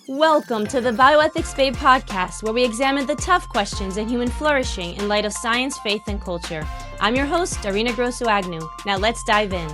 Welcome to the Bioethics Babe podcast, where we examine the tough questions in human flourishing in light of science, faith, and culture. I'm your host, Darina Grosso-Agnew. Now let's dive in.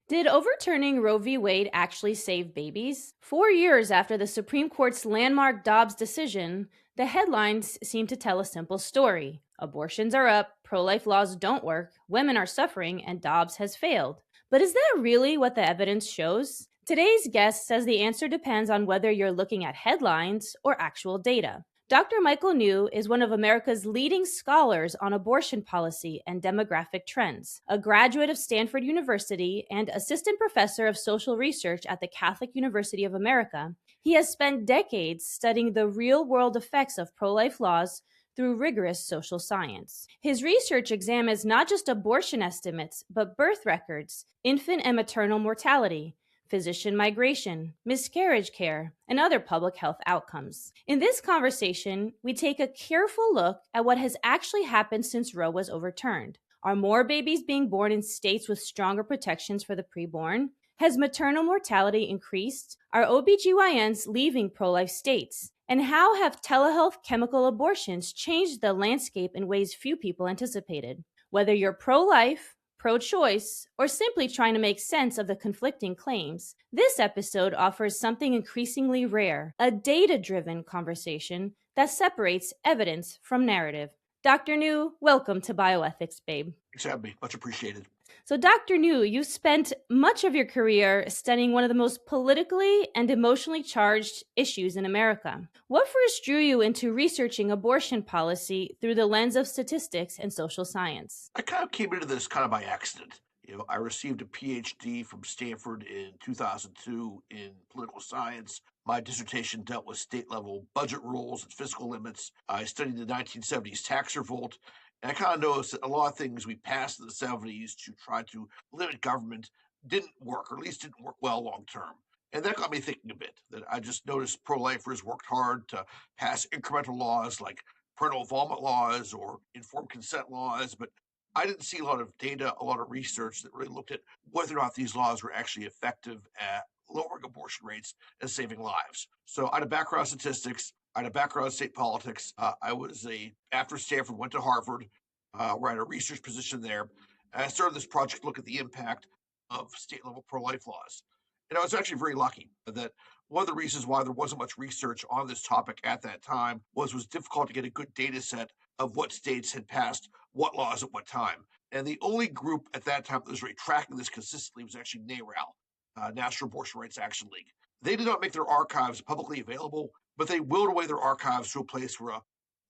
Did overturning Roe v. Wade actually save babies? 4 years after the Supreme Court's landmark Dobbs decision, the headlines seem to tell a simple story. Abortions are up, pro-life laws don't work, women are suffering, and Dobbs has failed. But is that really what the evidence shows? Today's guest says the answer depends on whether you're looking at headlines or actual data. Dr. Michael New is one of America's leading scholars on abortion policy and demographic trends. A graduate of Stanford University and assistant professor of social research at the Catholic University of America, he has spent decades studying the real-world effects of pro-life laws through rigorous social science. His research examines not just abortion estimates, but birth records, infant and maternal mortality, physician migration, miscarriage care, and other public health outcomes. In this conversation, we take a careful look at what has actually happened since Roe was overturned. Are more babies being born in states with stronger protections for the preborn? Has maternal mortality increased? Are OBGYNs leaving pro-life states? And how have telehealth chemical abortions changed the landscape in ways few people anticipated? Whether you're pro-life, pro-choice, or simply trying to make sense of the conflicting claims, this episode offers something increasingly rare, a data-driven conversation that separates evidence from narrative. Dr. New, welcome to Bioethics, Babe. Thanks for having me. Much appreciated. So, Dr. New, you spent much of your career studying one of the most politically and emotionally charged issues in America. What first drew you into researching abortion policy through the lens of statistics and social science? I kind of came into this kind of by accident. I received a PhD from Stanford in 2002 in political science. My dissertation dealt with state-level budget rules and fiscal limits. I studied the 1970s tax revolt, and I kind of noticed that a lot of things we passed in the 70s to try to limit government didn't work, or at least didn't work well long term. And that got me thinking a bit, that I just noticed pro-lifers worked hard to pass incremental laws like parental involvement laws or informed consent laws, but I didn't see a lot of data, a lot of research that really looked at whether or not these laws were actually effective at lowering abortion rates and saving lives. So I had a background in statistics. I had a background in state politics. After Stanford, went to Harvard, where I had a research position there. And I started this project to look at the impact of state level pro life laws. And I was actually very lucky that one of the reasons why there wasn't much research on this topic at that time was it was difficult to get a good data set of what states had passed what laws at what time. And the only group at that time that was really tracking this consistently was actually NARAL, National Abortion Rights Action League. They did not make their archives publicly available, but they willed away their archives to a place where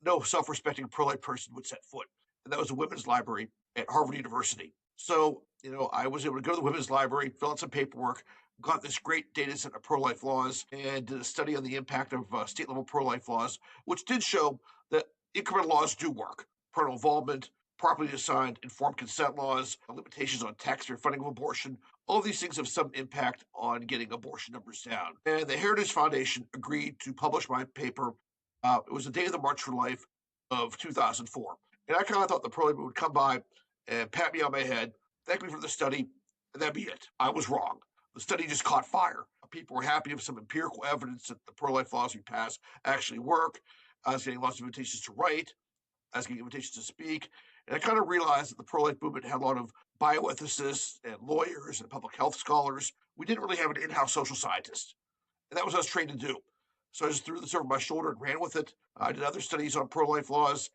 no self-respecting pro-life person would set foot. And that was the Women's Library at Harvard University. So, I was able to go to the Women's Library, fill out some paperwork, got this great data set of pro-life laws, and did a study on the impact of state-level pro-life laws, which did show that incremental laws do work. Parental involvement, properly assigned informed consent laws, limitations on taxpayer funding of abortion, all of these things have some impact on getting abortion numbers down. And the Heritage Foundation agreed to publish my paper. It was the day of the March for Life of 2004. And I kind of thought the pro-life would come by and pat me on my head, thank me for the study, and that'd be it. I was wrong. The study just caught fire. People were happy with some empirical evidence that the pro-life laws we passed actually work. I was getting lots of invitations to write. I was getting invitations to speak. And I kind of realized that the pro-life movement had a lot of bioethicists and lawyers and public health scholars. We didn't really have an in-house social scientist. And that was what I was trained to do. So I just threw this over my shoulder and ran with it. I did other studies on pro-life laws.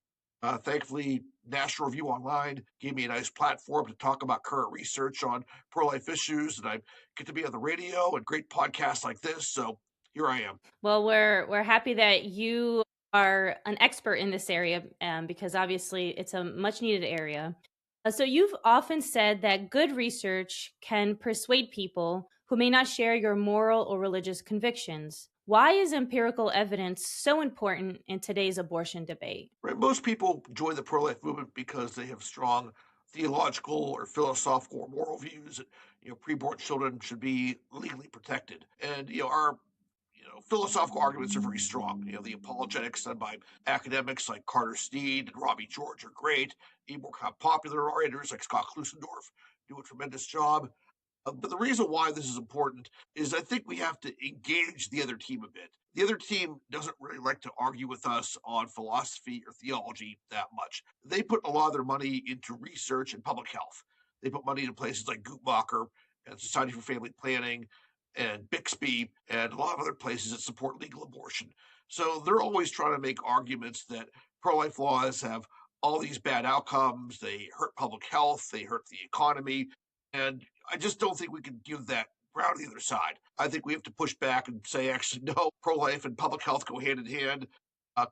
Thankfully, National Review Online gave me a nice platform to talk about current research on pro-life issues, and I get to be on the radio and great podcasts like this. So here I am. Well, we're happy that you are an expert in this area because obviously it's a much needed area. So you've often said that good research can persuade people who may not share your moral or religious convictions. Why is empirical evidence so important in today's abortion debate? Right, most people join the pro-life movement because they have strong theological or philosophical or moral views that preborn children should be legally protected, and our Philosophical arguments are very strong. The apologetics done by academics like Carter Snead and Robbie George are great. Even more kind of popular writers like Scott Klusendorf do a tremendous job. But the reason why this is important is I think we have to engage the other team a bit. The other team doesn't really like to argue with us on philosophy or theology that much. They put a lot of their money into research and public health. They put money into places like Guttmacher and Society for Family Planning and Bixby and a lot of other places that support legal abortion. So they're always trying to make arguments that pro-life laws have all these bad outcomes. They hurt public health. They hurt the economy. And I just don't think we can give that ground to the other side. I think we have to push back and say, actually, no, pro life and public health go hand in hand.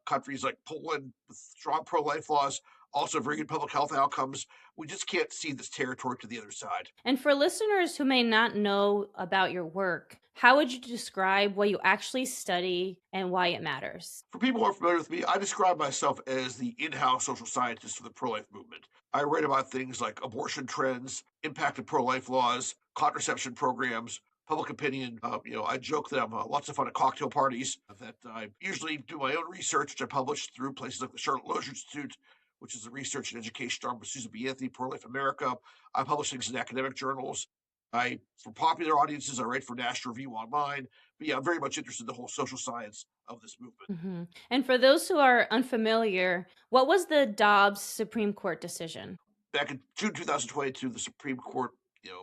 Countries like Poland with strong pro life laws, also very good public health outcomes. We just can't see this territory to the other side. And for listeners who may not know about your work, how would you describe what you actually study and why it matters? For people who are familiar with me, I describe myself as the in-house social scientist for the pro-life movement. I write about things like abortion trends, impact of pro-life laws, contraception programs, public opinion. I joke that I'm lots of fun at cocktail parties, that I usually do my own research, which I publish through places like the Charlotte Lozier Institute, which is a research and education arm of Susan B. Anthony, Pro-Life America. I publish things in academic journals. For popular audiences, I write for National Review Online. But yeah, I'm very much interested in the whole social science of this movement. Mm-hmm. And for those who are unfamiliar, what was the Dobbs Supreme Court decision? Back in June 2022, the Supreme Court,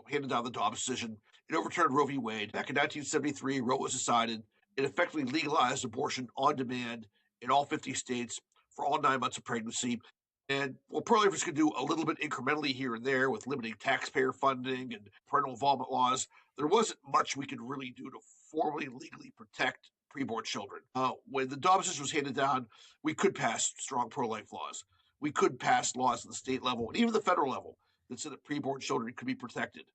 handed down the Dobbs decision. It overturned Roe v. Wade. Back in 1973, Roe was decided. It effectively legalized abortion on demand in all 50 states for all 9 months of pregnancy. And while pro-lifers could do a little bit incrementally here and there with limiting taxpayer funding and parental involvement laws, there wasn't much we could really do to formally legally protect preborn children. When the Dobbs decision was handed down, we could pass strong pro-life laws. We could pass laws at the state level and even the federal level that said that preborn children could be protected.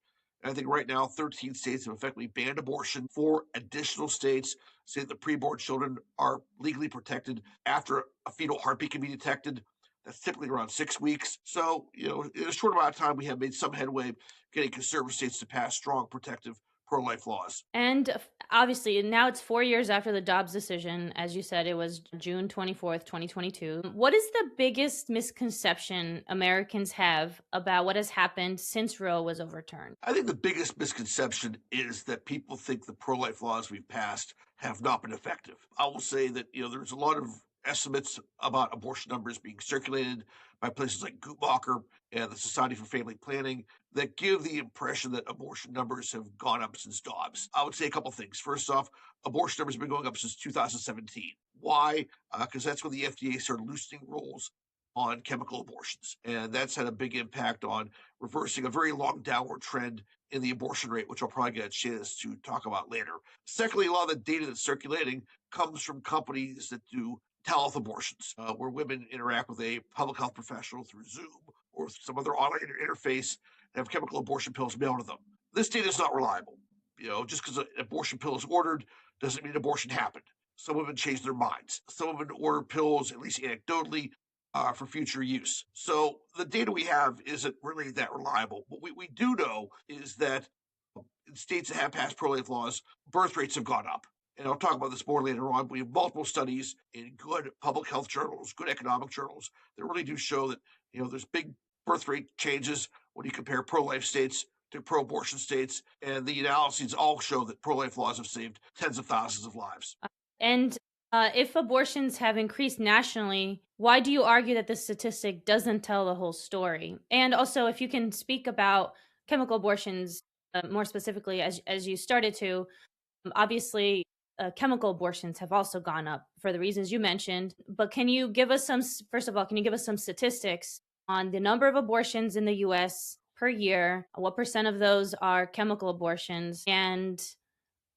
And I think right now 13 states have effectively banned abortion. 4 additional states say that preborn children are legally protected after a fetal heartbeat can be detected. That's typically around 6 weeks. So, in a short amount of time, we have made some headway getting conservative states to pass strong protective pro-life laws. And obviously, now it's 4 years after the Dobbs decision. As you said, it was June 24th, 2022. What is the biggest misconception Americans have about what has happened since Roe was overturned? I think the biggest misconception is that people think the pro-life laws we've passed have not been effective. I will say that, there's a lot of estimates about abortion numbers being circulated by places like Guttmacher and the Society for Family Planning that give the impression that abortion numbers have gone up since Dobbs. I would say a couple things. First off, abortion numbers have been going up since 2017. Why? Because that's when the FDA started loosening rules on chemical abortions. And that's had a big impact on reversing a very long downward trend in the abortion rate, which I'll probably get a chance to talk about later. Secondly, a lot of the data that's circulating comes from companies that do telehealth abortions, where women interact with a public health professional through Zoom or some other online interface and have chemical abortion pills mailed to them. This data is not reliable. Just because an abortion pill is ordered doesn't mean abortion happened. Some women change their minds. Some women order pills, at least anecdotally, for future use. So the data we have isn't really that reliable. What we do know is that in states that have passed pro-life laws, birth rates have gone up. And I'll talk about this more later on. We have multiple studies in good public health journals, good economic journals that really do show that, there's big birth rate changes when you compare pro-life states to pro-abortion states. And the analyses all show that pro-life laws have saved tens of thousands of lives. And if abortions have increased nationally, why do you argue that this statistic doesn't tell the whole story? And also, if you can speak about chemical abortions more specifically, as you started to, obviously, chemical abortions have also gone up for the reasons you mentioned. But can you give us first of all, can you give us some statistics on the number of abortions in the US per year? What percent of those are chemical abortions? And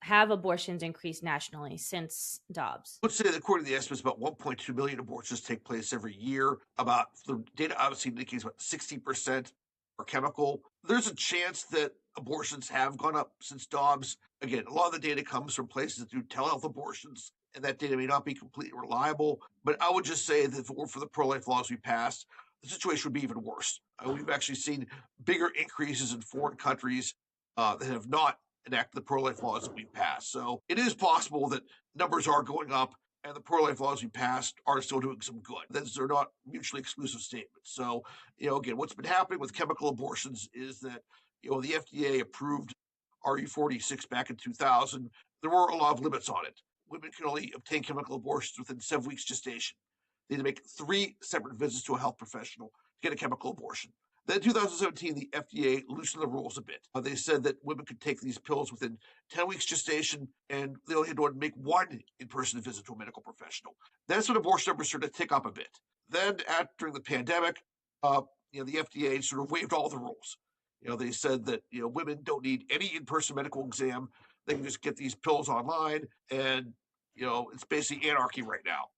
have abortions increased nationally since Dobbs? Let's say that according to the estimates, about 1.2 million abortions take place every year. About the data obviously indicates about 60% are chemical. There's a chance that abortions have gone up since Dobbs. Again, a lot of the data comes from places that do telehealth abortions, and that data may not be completely reliable. But I would just say that if it were for the pro-life laws we passed, the situation would be even worse. We've actually seen bigger increases in foreign countries that have not enact the pro-life laws that we've passed. So it is possible that numbers are going up and the pro-life laws we passed are still doing some good. They're not mutually exclusive statements. So, again, what's been happening with chemical abortions is that, the FDA approved RE46 back in 2000. There were a lot of limits on it. Women can only obtain chemical abortions within 7 weeks gestation. They had to make 3 separate visits to a health professional to get a chemical abortion. Then in 2017, the FDA loosened the rules a bit. They said that women could take these pills within 10 weeks gestation, and they only had to make 1 in-person visit to a medical professional. That's when abortion numbers started to tick up a bit. Then, during the pandemic, the FDA sort of waived all the rules. They said that women don't need any in-person medical exam. They can just get these pills online, and it's basically anarchy right now.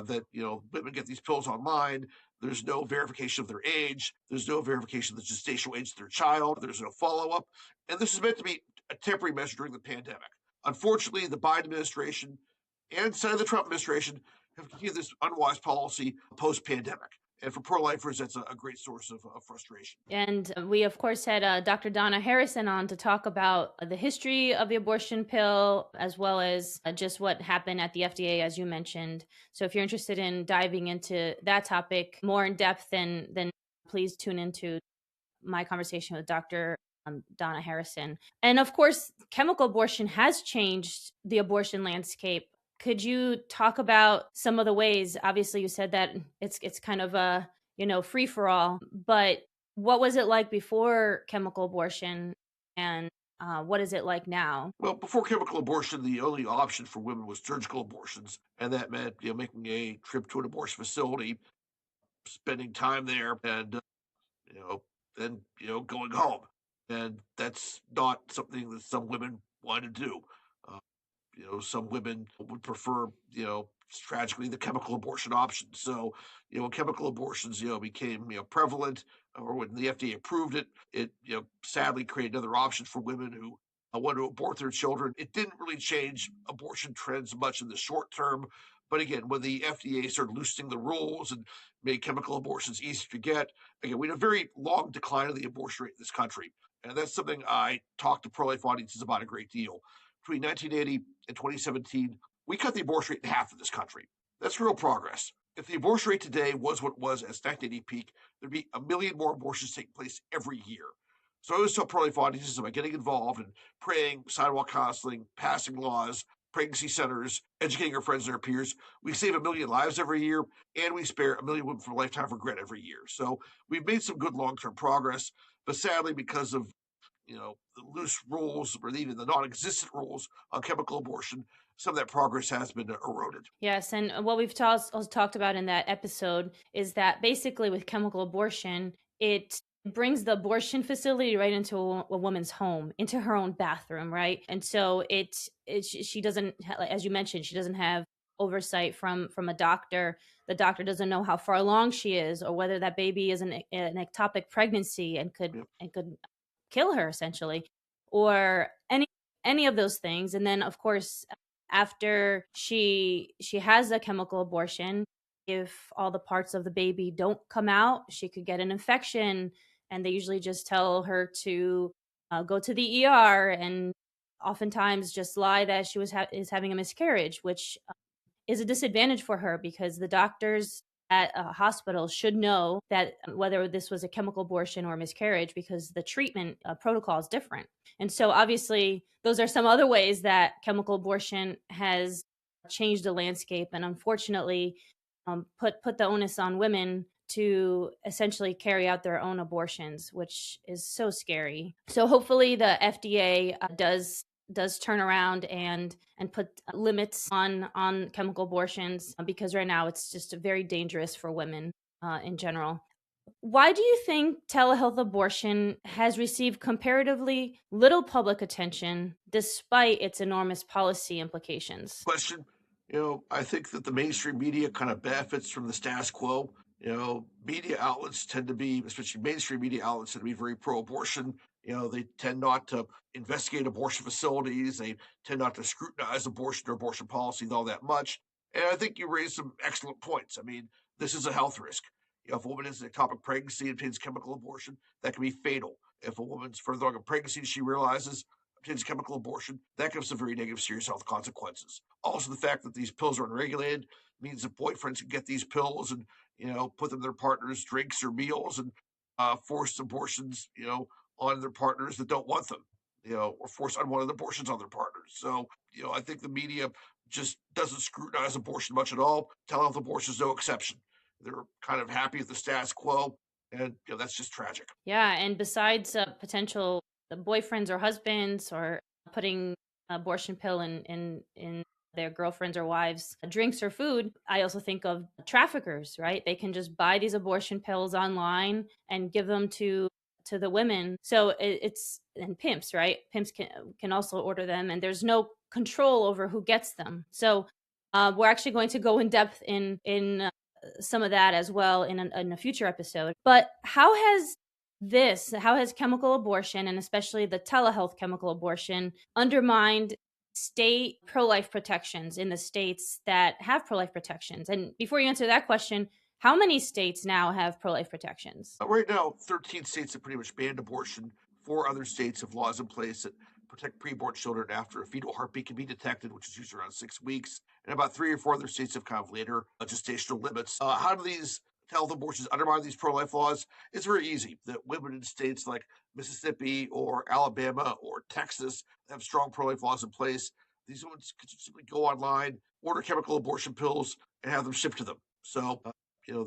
That women get these pills online. There's no verification of their age. There's no verification of the gestational age of their child. There's no follow-up, and this is meant to be a temporary measure during the pandemic. Unfortunately, the Biden administration and some of the Trump administration have continued this unwise policy post-pandemic. And for pro-lifers, that's a great source of frustration. And we, of course, had Dr. Donna Harrison on to talk about the history of the abortion pill, as well as just what happened at the FDA, as you mentioned. So if you're interested in diving into that topic more in depth, then please tune into my conversation with Dr. Donna Harrison. And of course, chemical abortion has changed the abortion landscape. Could you talk about some of the ways? Obviously, you said that it's kind of a free for all, but what was it like before chemical abortion, and what is it like now? Well, before chemical abortion, the only option for women was surgical abortions, and that meant making a trip to an abortion facility, spending time there, and then going home, and that's not something that some women want to do. Uh, some women would prefer, tragically, the chemical abortion option. So, when chemical abortions, became, prevalent, or when the FDA approved it, it, sadly created another option for women who want to abort their children. It didn't really change abortion trends much in the short term. But again, when the FDA started loosening the rules and made chemical abortions easier to get, again, we had a very long decline of the abortion rate in this country. And that's something I talk to pro-life audiences about a great deal. Between 1980 and 2017, we cut the abortion rate in half in this country. That's real progress. If the abortion rate today was what it was at its 1980 peak, there'd be 1 million more abortions taking place every year. So I always tell pro-life audiences about getting involved in praying, sidewalk counseling, passing laws, pregnancy centers, educating our friends and our peers. We save 1 million lives every year, and we spare 1 million women from lifetime regret every year. So we've made some good long-term progress, but sadly, because of the loose rules or even the non-existent rules on chemical abortion, some of that progress has been eroded. Yes, and what we've also talked about in that episode is that basically with chemical abortion, it brings the abortion facility right into a woman's home, into her own bathroom, right? And so she doesn't, as you mentioned, she doesn't have oversight from a doctor. The doctor doesn't know how far along she is, or whether that baby is an ectopic pregnancy and could kill her essentially, or any of those things. And then of course, after she has a chemical abortion, if all the parts of the baby don't come out, she could get an infection, and they usually just tell her to go to the ER, and oftentimes just lie that she is having a miscarriage, which is a disadvantage for her, because the doctors at a hospital should know that whether this was a chemical abortion or miscarriage, because the treatment protocol is different. And so obviously those are some other ways that chemical abortion has changed the landscape, and unfortunately put the onus on women to essentially carry out their own abortions, which is so scary. So hopefully the FDA does turn around and put limits on chemical abortions, because right now it's just very dangerous for women in general. Why do you think telehealth abortion has received comparatively little public attention despite its enormous policy implications? Question. I think that the mainstream media kind of benefits from the status quo. Media outlets tend to be, especially mainstream media outlets, tend to be very pro-abortion. They tend not to investigate abortion facilities. They tend not to scrutinize abortion or abortion policy all that much. And I think you raised some excellent points. I mean, this is a health risk. If a woman has an ectopic pregnancy and obtains chemical abortion, that can be fatal. If a woman's further along in pregnancy, she realizes contains chemical abortion, that gives some very negative, serious health consequences. Also, the fact that these pills are unregulated means that boyfriends can get these pills and, put them in their partners' drinks or meals and force abortions, on their partners that don't want them, or force unwanted abortions on their partners. So, I think the media just doesn't scrutinize abortion much at all. Telehealth abortion is no exception. They're kind of happy with the status quo, and that's just tragic. Yeah, and besides potential the boyfriends or husbands or putting abortion pill in their girlfriends or wives' drinks or food, I also think of traffickers, right? They can just buy these abortion pills online and give them to the women. So it's and pimps, right? Pimps can also order them, and there's no control over who gets them. So we're actually going to go in depth in some of that as well in a future episode. But how has chemical abortion, and especially the telehealth chemical abortion, undermined state pro-life protections in the states that have pro-life protections? And before you answer that question, how many states now have pro-life protections? Right now, 13 states have pretty much banned abortion. 4 other states have laws in place that protect preborn children after a fetal heartbeat can be detected, which is usually around 6 weeks. And about 3 or 4 other states have kind of later gestational limits. How do these health abortions undermine these pro-life laws? It's very easy. That women in states like Mississippi or Alabama or Texas have strong pro-life laws in place. These women could simply go online, order chemical abortion pills, and have them shipped to them. So,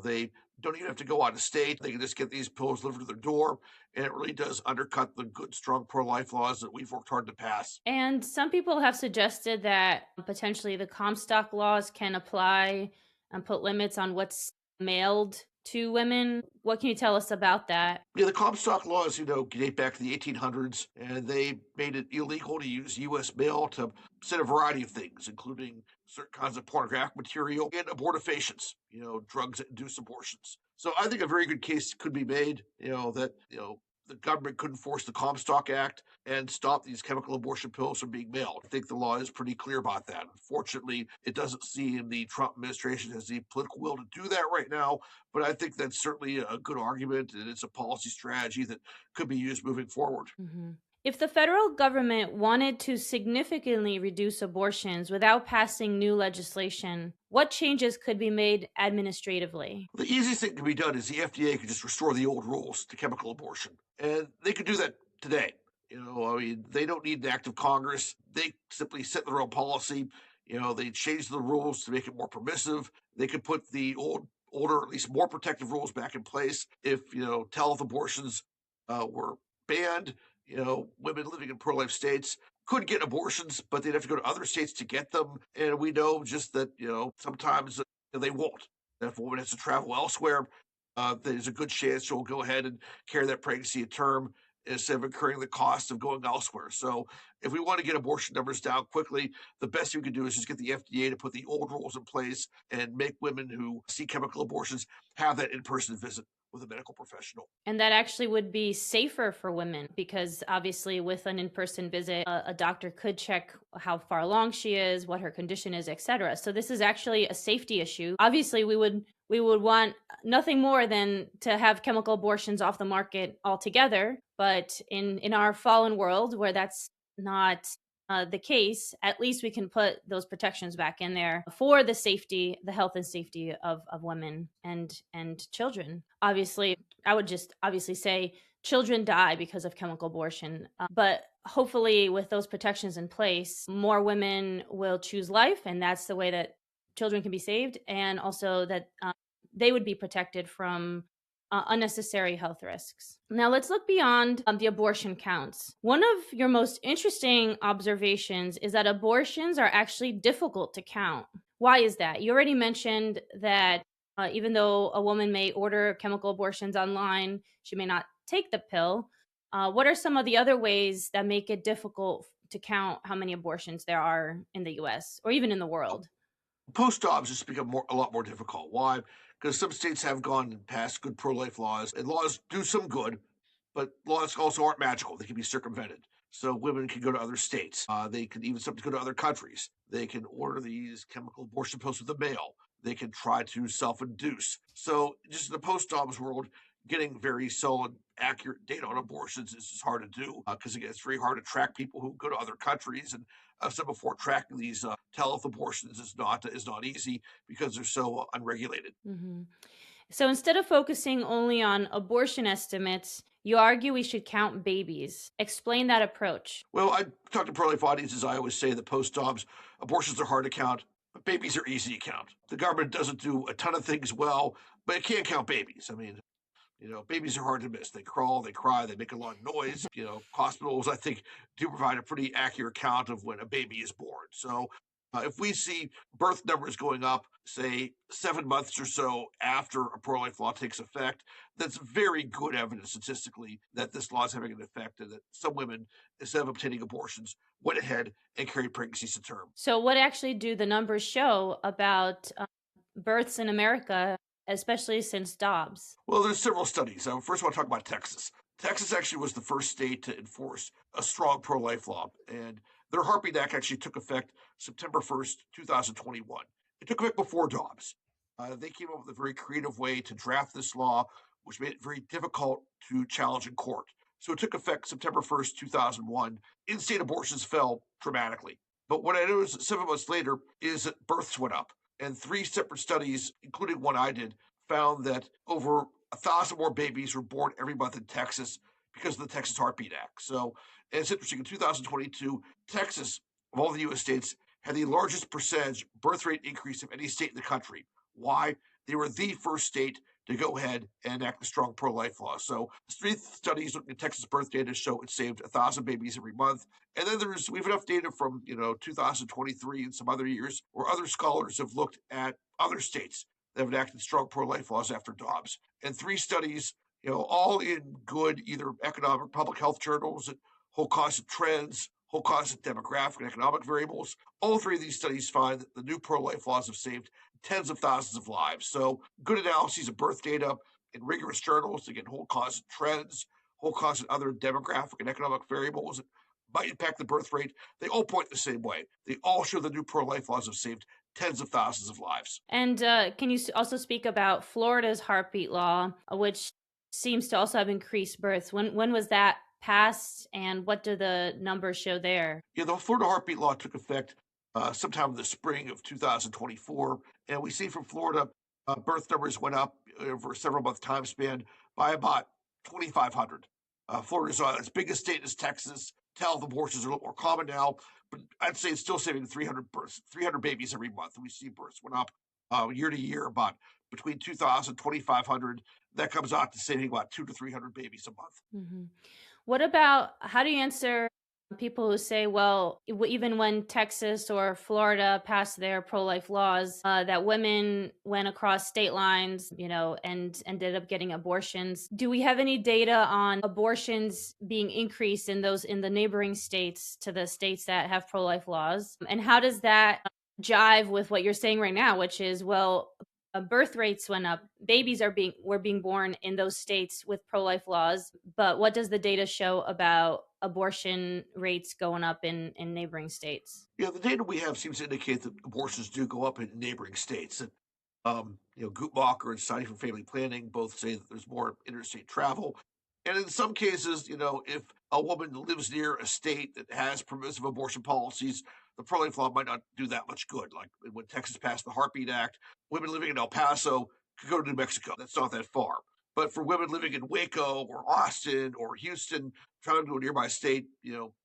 they don't even have to go out of state. They can just get these pills delivered to their door, and it really does undercut the good, strong pro-life laws that we've worked hard to pass. And some people have suggested that potentially the Comstock laws can apply and put limits on what's mailed to women. What can you tell us about that? Yeah, the Comstock laws, date back to the 1800s, and they made it illegal to use U.S. mail to send a variety of things, including certain kinds of pornographic material and abortifacients, drugs that induce abortions. So I think a very good case could be made, that, the government couldn't force the Comstock Act and stop these chemical abortion pills from being mailed. I think the law is pretty clear about that. Unfortunately, it doesn't seem the Trump administration has the political will to do that right now, but I think that's certainly a good argument, and it's a policy strategy that could be used moving forward. Mhm. If the federal government wanted to significantly reduce abortions without passing new legislation, what changes could be made administratively? The easiest thing that can be done is the FDA could just restore the old rules to chemical abortion, and they could do that today. They don't need an act of Congress. They simply set their own policy. They change the rules to make it more permissive. They could put the older, at least more protective rules back in place. If telehealth abortions were banned, women living in pro-life states could get abortions, but they'd have to go to other states to get them. And we know just that sometimes they won't. If a woman has to travel elsewhere, there's a good chance she'll go ahead and carry that pregnancy to term instead of incurring the cost of going elsewhere. So, if we want to get abortion numbers down quickly, the best thing we can do is just get the FDA to put the old rules in place and make women who see chemical abortions have that in person visit with a medical professional. And that actually would be safer for women because obviously, with an in person visit, a doctor could check how far along she is, what her condition is, etc. So this is actually a safety issue. Obviously, we would want nothing more than to have chemical abortions off the market altogether. But in our fallen world, where that's not the case, at least we can put those protections back in there for the health and safety of women and children. Obviously, I would just obviously say children die because of chemical abortion, but hopefully with those protections in place, more women will choose life, and that's the way that children can be saved, and also that they would be protected from unnecessary health risks. Now, let's look beyond the abortion counts. One of your most interesting observations is that abortions are actually difficult to count. Why is that? You already mentioned that even though a woman may order chemical abortions online, she may not take the pill. What are some of the other ways that make it difficult to count how many abortions there are in the US or even in the world? Post-Dobbs has become a lot more difficult. Why? Because some states have gone and passed good pro-life laws, and laws do some good, but laws also aren't magical. They can be circumvented. So women can go to other states. They can even sometimes go to other countries. They can order these chemical abortion pills with the mail. They can try to self-induce. So just in the post-Dobbs world, getting very solid, accurate data on abortions is just hard to do because again, it's very hard to track people who go to other countries. And I've said before, tracking these telehealth abortions is not easy because they're so unregulated. Hmm. So instead of focusing only on abortion estimates, you argue we should count babies. Explain that approach. Well, I talk to pro-life audiences. I always say that post-Dobbs abortions are hard to count, but babies are easy to count. The government doesn't do a ton of things well, but it can't count babies. I mean, babies are hard to miss. They crawl, they cry, they make a lot of noise. Hospitals, I think, do provide a pretty accurate count of when a baby is born. So if we see birth numbers going up, say 7 months or so after a pro life law takes effect, that's very good evidence statistically that this law is having an effect and that some women, instead of obtaining abortions, went ahead and carried pregnancies to term. So, what actually do the numbers show about births in America, especially since Dobbs? Well, there's several studies. First, I want to talk about Texas. Texas actually was the first state to enforce a strong pro-life law, and their Heartbeat Act actually took effect September 1st, 2021. It took effect before Dobbs. They came up with a very creative way to draft this law, which made it very difficult to challenge in court. So it took effect September 1st, 2001. In-state abortions fell dramatically. But what I noticed 7 months later is that births went up. And three separate studies, including one I did, found that over 1,000 more babies were born every month in Texas because of the Texas Heartbeat Act. So, and it's interesting, in 2022, Texas, of all the U.S. states, had the largest percentage birth rate increase of any state in the country. Why? They were the first state to go ahead and enact a strong pro-life law. So, three studies looking at Texas birth data show it saved 1,000 babies every month. And then we have enough data from 2023 and some other years where other scholars have looked at other states that have enacted strong pro-life laws after Dobbs. And three studies, all in good either economic public health journals and whole cause of trends, whole cause of demographic and economic variables. All three of these studies find that the new pro-life laws have saved tens of thousands of lives. So good analyses of birth data in rigorous journals, again, whole cause of trends, whole cause of other demographic and economic variables that might impact the birth rate. They all point the same way. They all show the new pro-life laws have saved tens of thousands of lives. And can you also speak about Florida's heartbeat law, which seems to also have increased births? When was that passed, and what do the numbers show there? Yeah, the Florida heartbeat law took effect sometime in the spring of 2024, and we see from Florida birth numbers went up over a several month time span by about 2,500. Florida's its biggest state is Texas. Telehealth abortions are a little more common now, but I'd say it's still saving 300 births, 300 babies every month. And we see births went up year to year about between 2,000 2,500. That comes out to saving about 200 to 300 babies a month. Hmm. What about, how do you answer people who say, well, even when Texas or Florida passed their pro-life laws, that women went across state lines, and ended up getting abortions? Do we have any data on abortions being increased in the neighboring states to the states that have pro-life laws? And how does that jive with what you're saying right now, which is, well, birth rates went up. Babies were being born in those states with pro-life laws, but what does the data show about abortion rates going up in neighboring states? Yeah, the data we have seems to indicate that abortions do go up in neighboring states. And Guttmacher and Society for Family Planning both say that there's more interstate travel. And in some cases, if a woman lives near a state that has permissive abortion policies, the pro-life law might not do that much good. Like when Texas passed the Heartbeat Act, women living in El Paso could go to New Mexico. That's not that far. But for women living in Waco or Austin or Houston, traveling to a nearby state,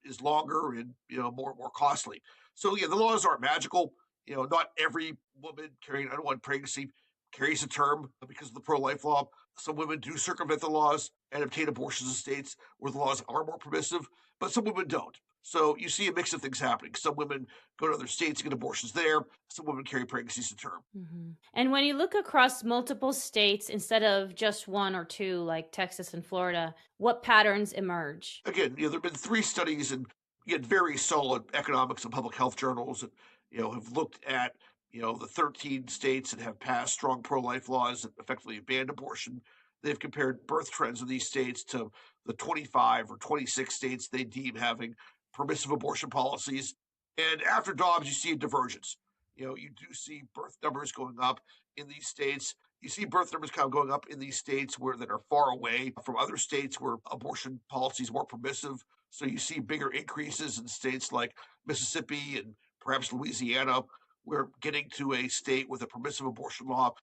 is longer and more costly. So yeah, the laws aren't magical. Not every woman carrying an unwanted pregnancy carries a term because of the pro-life law. Some women do circumvent the laws and obtain abortions in states where the laws are more permissive, but some women don't. So you see a mix of things happening. Some women go to other states and get abortions there. Some women carry pregnancies to term. Hmm. And when you look across multiple states instead of just one or two, like Texas and Florida, what patterns emerge? Again, there have been three studies and yet very solid economics and public health journals that have looked at the 13 states that have passed strong pro-life laws that effectively banned abortion. They've compared birth trends in these states to the 25 or 26 states they deem having permissive abortion policies. And after Dobbs, you see a divergence. You do see birth numbers going up in these states. You see birth numbers kind of going up in these states that are far away from other states where abortion policy is more permissive. So you see bigger increases in states like Mississippi and perhaps Louisiana. We're getting to a state with a permissive abortion law,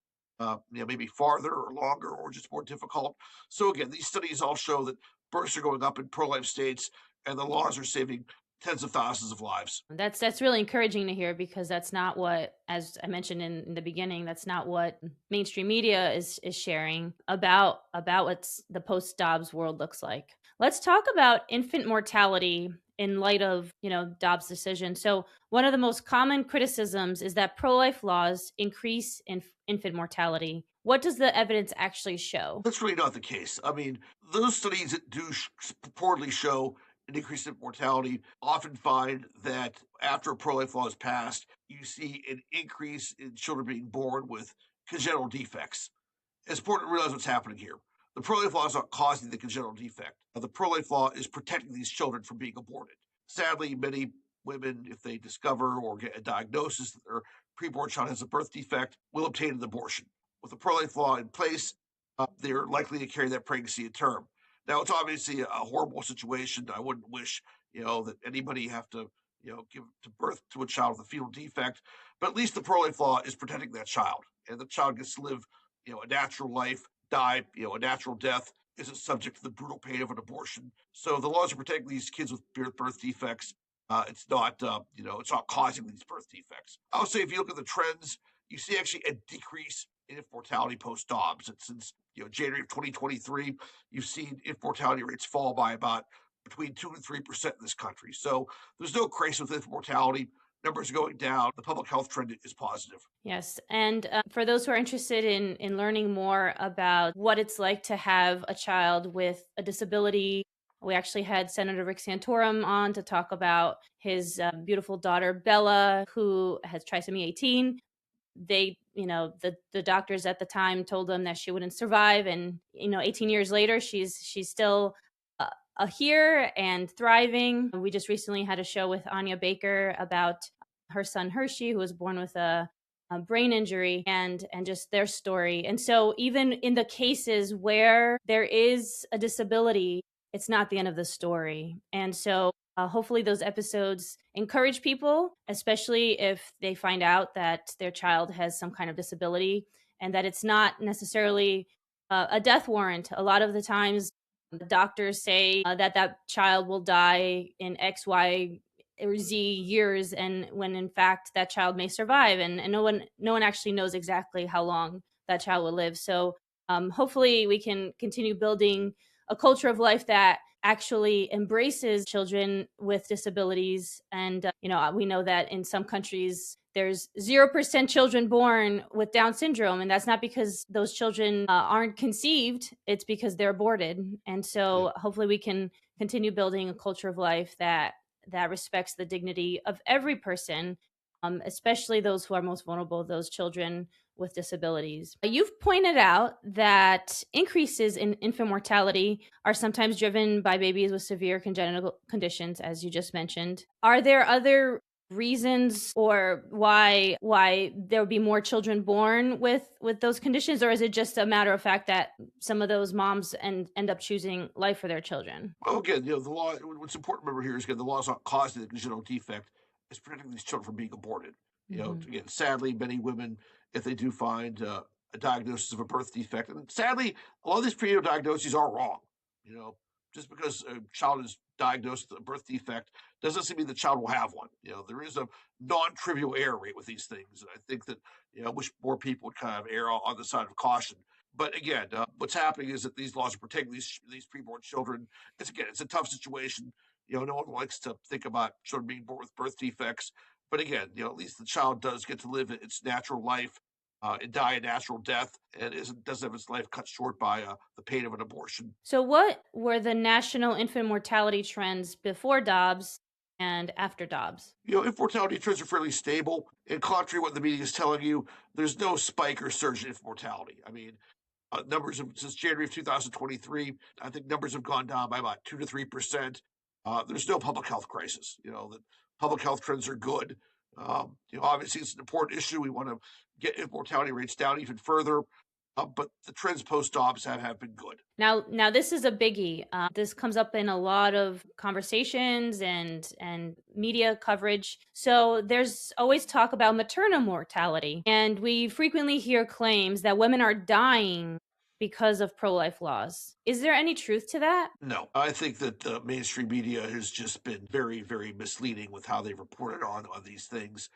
maybe farther or longer or just more difficult. So again, these studies all show that births are going up in pro-life states, and the laws are saving tens of thousands of lives. That's really encouraging to hear, because that's not what, as I mentioned in the beginning, that's not what mainstream media is sharing about what's the post-Dobbs world looks like. Let's talk about infant mortality in light of, Dobbs' decision. So one of the most common criticisms is that pro-life laws increase infant mortality. What does the evidence actually show? That's really not the case. I mean, those studies that do purportedly show an increase in mortality often find that after a pro-life law is passed, you see an increase in children being born with congenital defects. It's important to realize what's happening here. The pro-life law is not causing the congenital defect. The pro-life law is protecting these children from being aborted. Sadly, many women, if they discover or get a diagnosis that their preborn child has a birth defect, will obtain an abortion. With the pro-life law in place, they're likely to carry that pregnancy to term. Now, it's obviously a horrible situation. I wouldn't wish, that anybody have to, give to birth to a child with a fetal defect, but at least the pro-life law is protecting that child, and the child gets to live, a natural life, die, a natural death, isn't subject to the brutal pain of an abortion. So the laws are protecting these kids with birth defects. It's not causing these birth defects. I would say if you look at the trends, you see actually a decrease in infant mortality post-Dobbs. And since January of 2023, you've seen infant mortality rates fall by about between 2 and 3% in this country. So there's no crisis with infant mortality. Numbers are going down. The public health trend is positive. Yes. And for those who are interested in learning more about what it's like to have a child with a disability, we actually had Senator Rick Santorum on to talk about his beautiful daughter, Bella, who has trisomy 18. The doctors at the time told them that she wouldn't survive. And, 18 years later, she's still here and thriving. We just recently had a show with Anya Baker about her son Hershey, who was born with a brain injury, and just their story. And so even in the cases where there is a disability, it's not the end of the story. And so hopefully those episodes encourage people, especially if they find out that their child has some kind of disability, and that it's not necessarily a death warrant. A lot of the times the doctors say that child will die in X, Y, or Z years, and when in fact that child may survive, and no one actually knows exactly how long that child will live. So hopefully we can continue building a culture of life that actually embraces children with disabilities. And we know that in some countries there's 0% children born with Down syndrome, and that's not because those children aren't conceived, it's because they're aborted. And so hopefully we can continue building a culture of life that respects the dignity of every person, especially those who are most vulnerable, those children with disabilities. You've pointed out that increases in infant mortality are sometimes driven by babies with severe congenital conditions, as you just mentioned. Are there other reasons or why there would be more children born with those conditions, or is it just a matter of fact that some of those moms end up choosing life for their children? Well, again, the law. What's important to remember here is again the law is not causing the congenital defect; it's protecting these children from being aborted. Again, sadly, many women, if they do find a diagnosis of a birth defect, and sadly, a lot of these prenatal diagnoses are wrong. You know, just because a child is diagnosed with a birth defect doesn't mean the child will have one. There is a non-trivial error rate with these things, and I think that I wish more people would kind of err on the side of caution. But again, what's happening is that these laws are protecting these preborn children. It's a tough situation. No one likes to think about children being born with birth defects. But again, at least the child does get to live its natural life and die a natural death, and doesn't have its life cut short by the pain of an abortion. So what were the national infant mortality trends before Dobbs and after Dobbs? Infant mortality trends are fairly stable. And contrary to what the media is telling you, there's no spike or surge in infant mortality. I mean, since January of 2023, I think numbers have gone down by about 2 to 3%. There's no public health crisis. The public health trends are good. Obviously, it's an important issue. We want to get mortality rates down even further. but the trends post-Dobbs have been good. Now this is a biggie. This comes up in a lot of conversations and media coverage. So there's always talk about maternal mortality, and we frequently hear claims that women are dying because of pro-life laws. Is there any truth to that? No, I think that the mainstream media has just been very, very misleading with how they've reported on these things.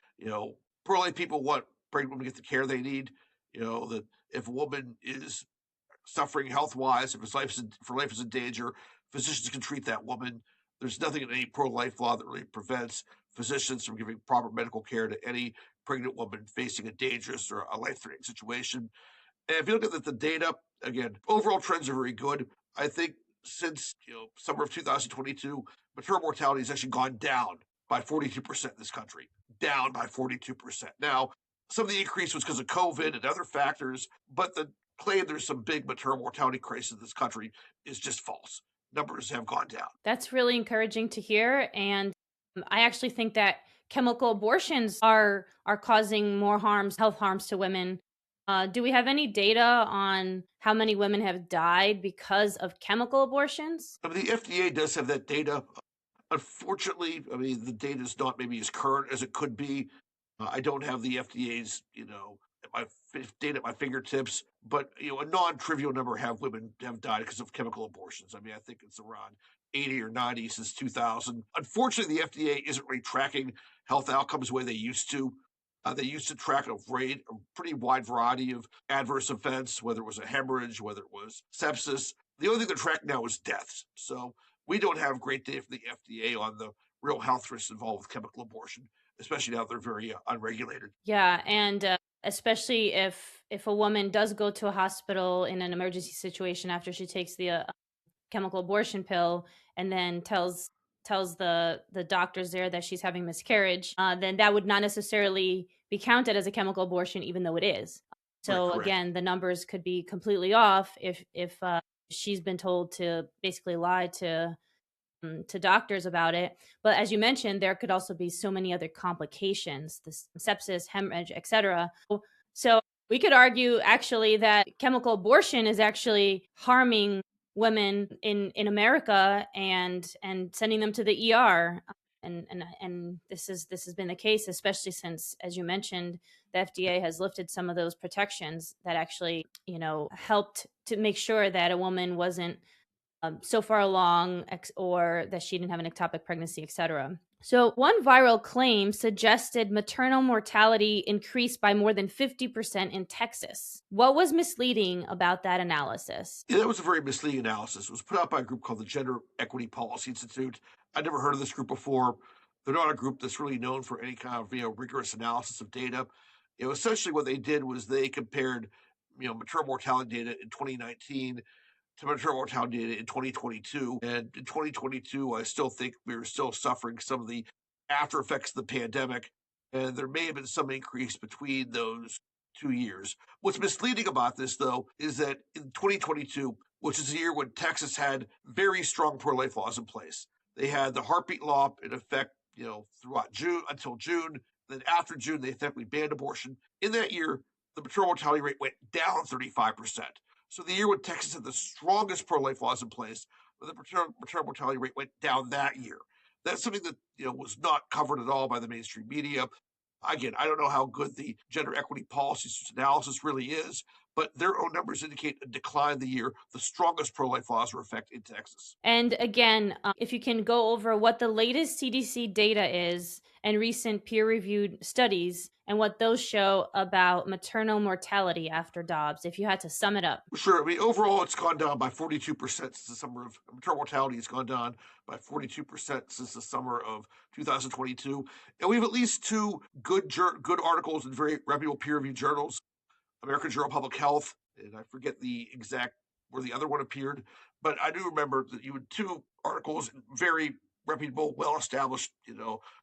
Pro-life people want pregnant women to get the care they need. That if a woman is suffering health wise, if her life is in danger, physicians can treat that woman. There's nothing in any pro life law that really prevents physicians from giving proper medical care to any pregnant woman facing a dangerous or a life threatening situation. And if you look at the data, again, overall trends are very good. I think since summer of 2022, maternal mortality has actually gone down by 42% in this country, down by 42%. Now, some of the increase was because of COVID and other factors, but the claim there's some big maternal mortality crisis in this country is just false. Numbers have gone down. That's really encouraging to hear, and I actually think that chemical abortions are causing more health harms to women. Do we have any data on how many women have died because of chemical abortions? I mean, the FDA does have that data. Unfortunately, I mean, the data is not maybe as current as it could be. I don't have the FDA's, data at my fingertips, but a non-trivial number have women have died because of chemical abortions. I mean, I think it's around 80 or 90 since 2000. Unfortunately, the FDA isn't really tracking health outcomes the way they used to. They used to track a pretty wide variety of adverse events, whether it was a hemorrhage, whether it was sepsis. The only thing they're tracking now is deaths. So we don't have great data from the FDA on the real health risks involved with chemical abortion, especially now they're very unregulated. Yeah, and especially if a woman does go to a hospital in an emergency situation after she takes the chemical abortion pill and then tells the doctors there that she's having miscarriage, then that would not necessarily be counted as a chemical abortion, even though it is. Right, So correct. again, the numbers could be completely off if she's been told to basically lie to doctors about it. But as you mentioned, there could also be so many other complications, the sepsis, hemorrhage, etc. So we could argue actually that chemical abortion is actually harming women in America and sending them to the ER. And this has been the case, especially since, as you mentioned, the FDA has lifted some of those protections that actually, helped to make sure that a woman wasn't so far along or that she didn't have an ectopic pregnancy, etc. So, one viral claim suggested maternal mortality increased by more than 50% in Texas. What was misleading about that analysis? Yeah, that was a very misleading analysis. It was put out by a group called the Gender Equity Policy Institute. I'd never heard of this group before. They're not a group that's really known for any kind of rigorous analysis of data. Essentially what they did was they compared maternal mortality data in 2019 to maternal mortality data in 2022. And in 2022, I still think we were still suffering some of the after effects of the pandemic. And there may have been some increase between those 2 years. What's misleading about this, though, is that in 2022, which is a year when Texas had very strong pro-life laws in place, they had the heartbeat law in effect, throughout June until June. Then after June, they effectively banned abortion. In that year, the maternal mortality rate went down 35%. So the year when Texas had the strongest pro-life laws in place, the maternal mortality rate went down that year. That's something that was not covered at all by the mainstream media. Again, I don't know how good the gender equity policy analysis really is, but their own numbers indicate a decline the year the strongest pro-life laws were in effect in Texas. And again, if you can go over what the latest CDC data is and recent peer-reviewed studies and what those show about maternal mortality after Dobbs, if you had to sum it up. Sure. I mean, overall, it's gone down by 42% since the summer of maternal mortality has gone down by 42% since the summer of 2022. And we have at least two good articles in very reputable peer-reviewed journals. American Journal of Public Health, and I forget the exact where the other one appeared, but I do remember that you had two articles in very reputable, well-established,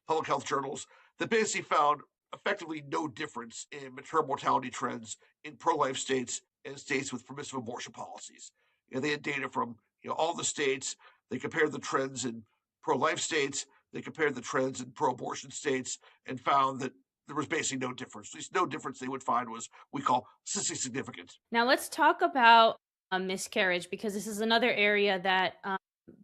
public health journals that basically found effectively no difference in maternal mortality trends in pro-life states and states with permissive abortion policies. They had data from all the states. They compared the trends in pro-life states. They compared the trends in pro-abortion states and found that there was basically no difference. At least no difference they would find was we call statistically significant. Now let's talk about miscarriage, because this is another area that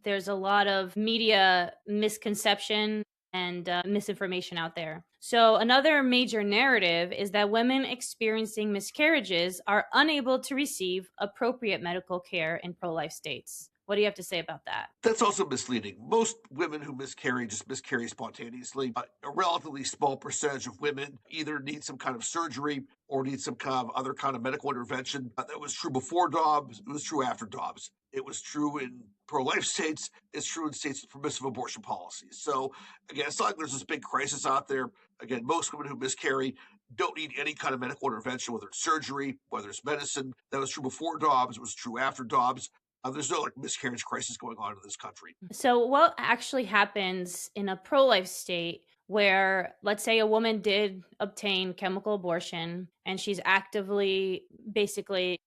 there's a lot of media misconception and misinformation out there. So, another major narrative is that women experiencing miscarriages are unable to receive appropriate medical care in pro life states. What do you have to say about that? That's also misleading. Most women who miscarry just miscarry spontaneously. A relatively small percentage of women either need some kind of surgery or need some kind of other kind of medical intervention. That was true before Dobbs. It was true after Dobbs. It was true in pro-life states. It's true in states with permissive abortion policies. So again, it's not like there's this big crisis out there. Again, most women who miscarry don't need any kind of medical intervention, whether it's surgery, whether it's medicine. That was true before Dobbs. It was true after Dobbs. There's no like miscarriage crisis going on in this country. So, what actually happens in a pro life state where, let's say, a woman did obtain chemical abortion and she's actively basically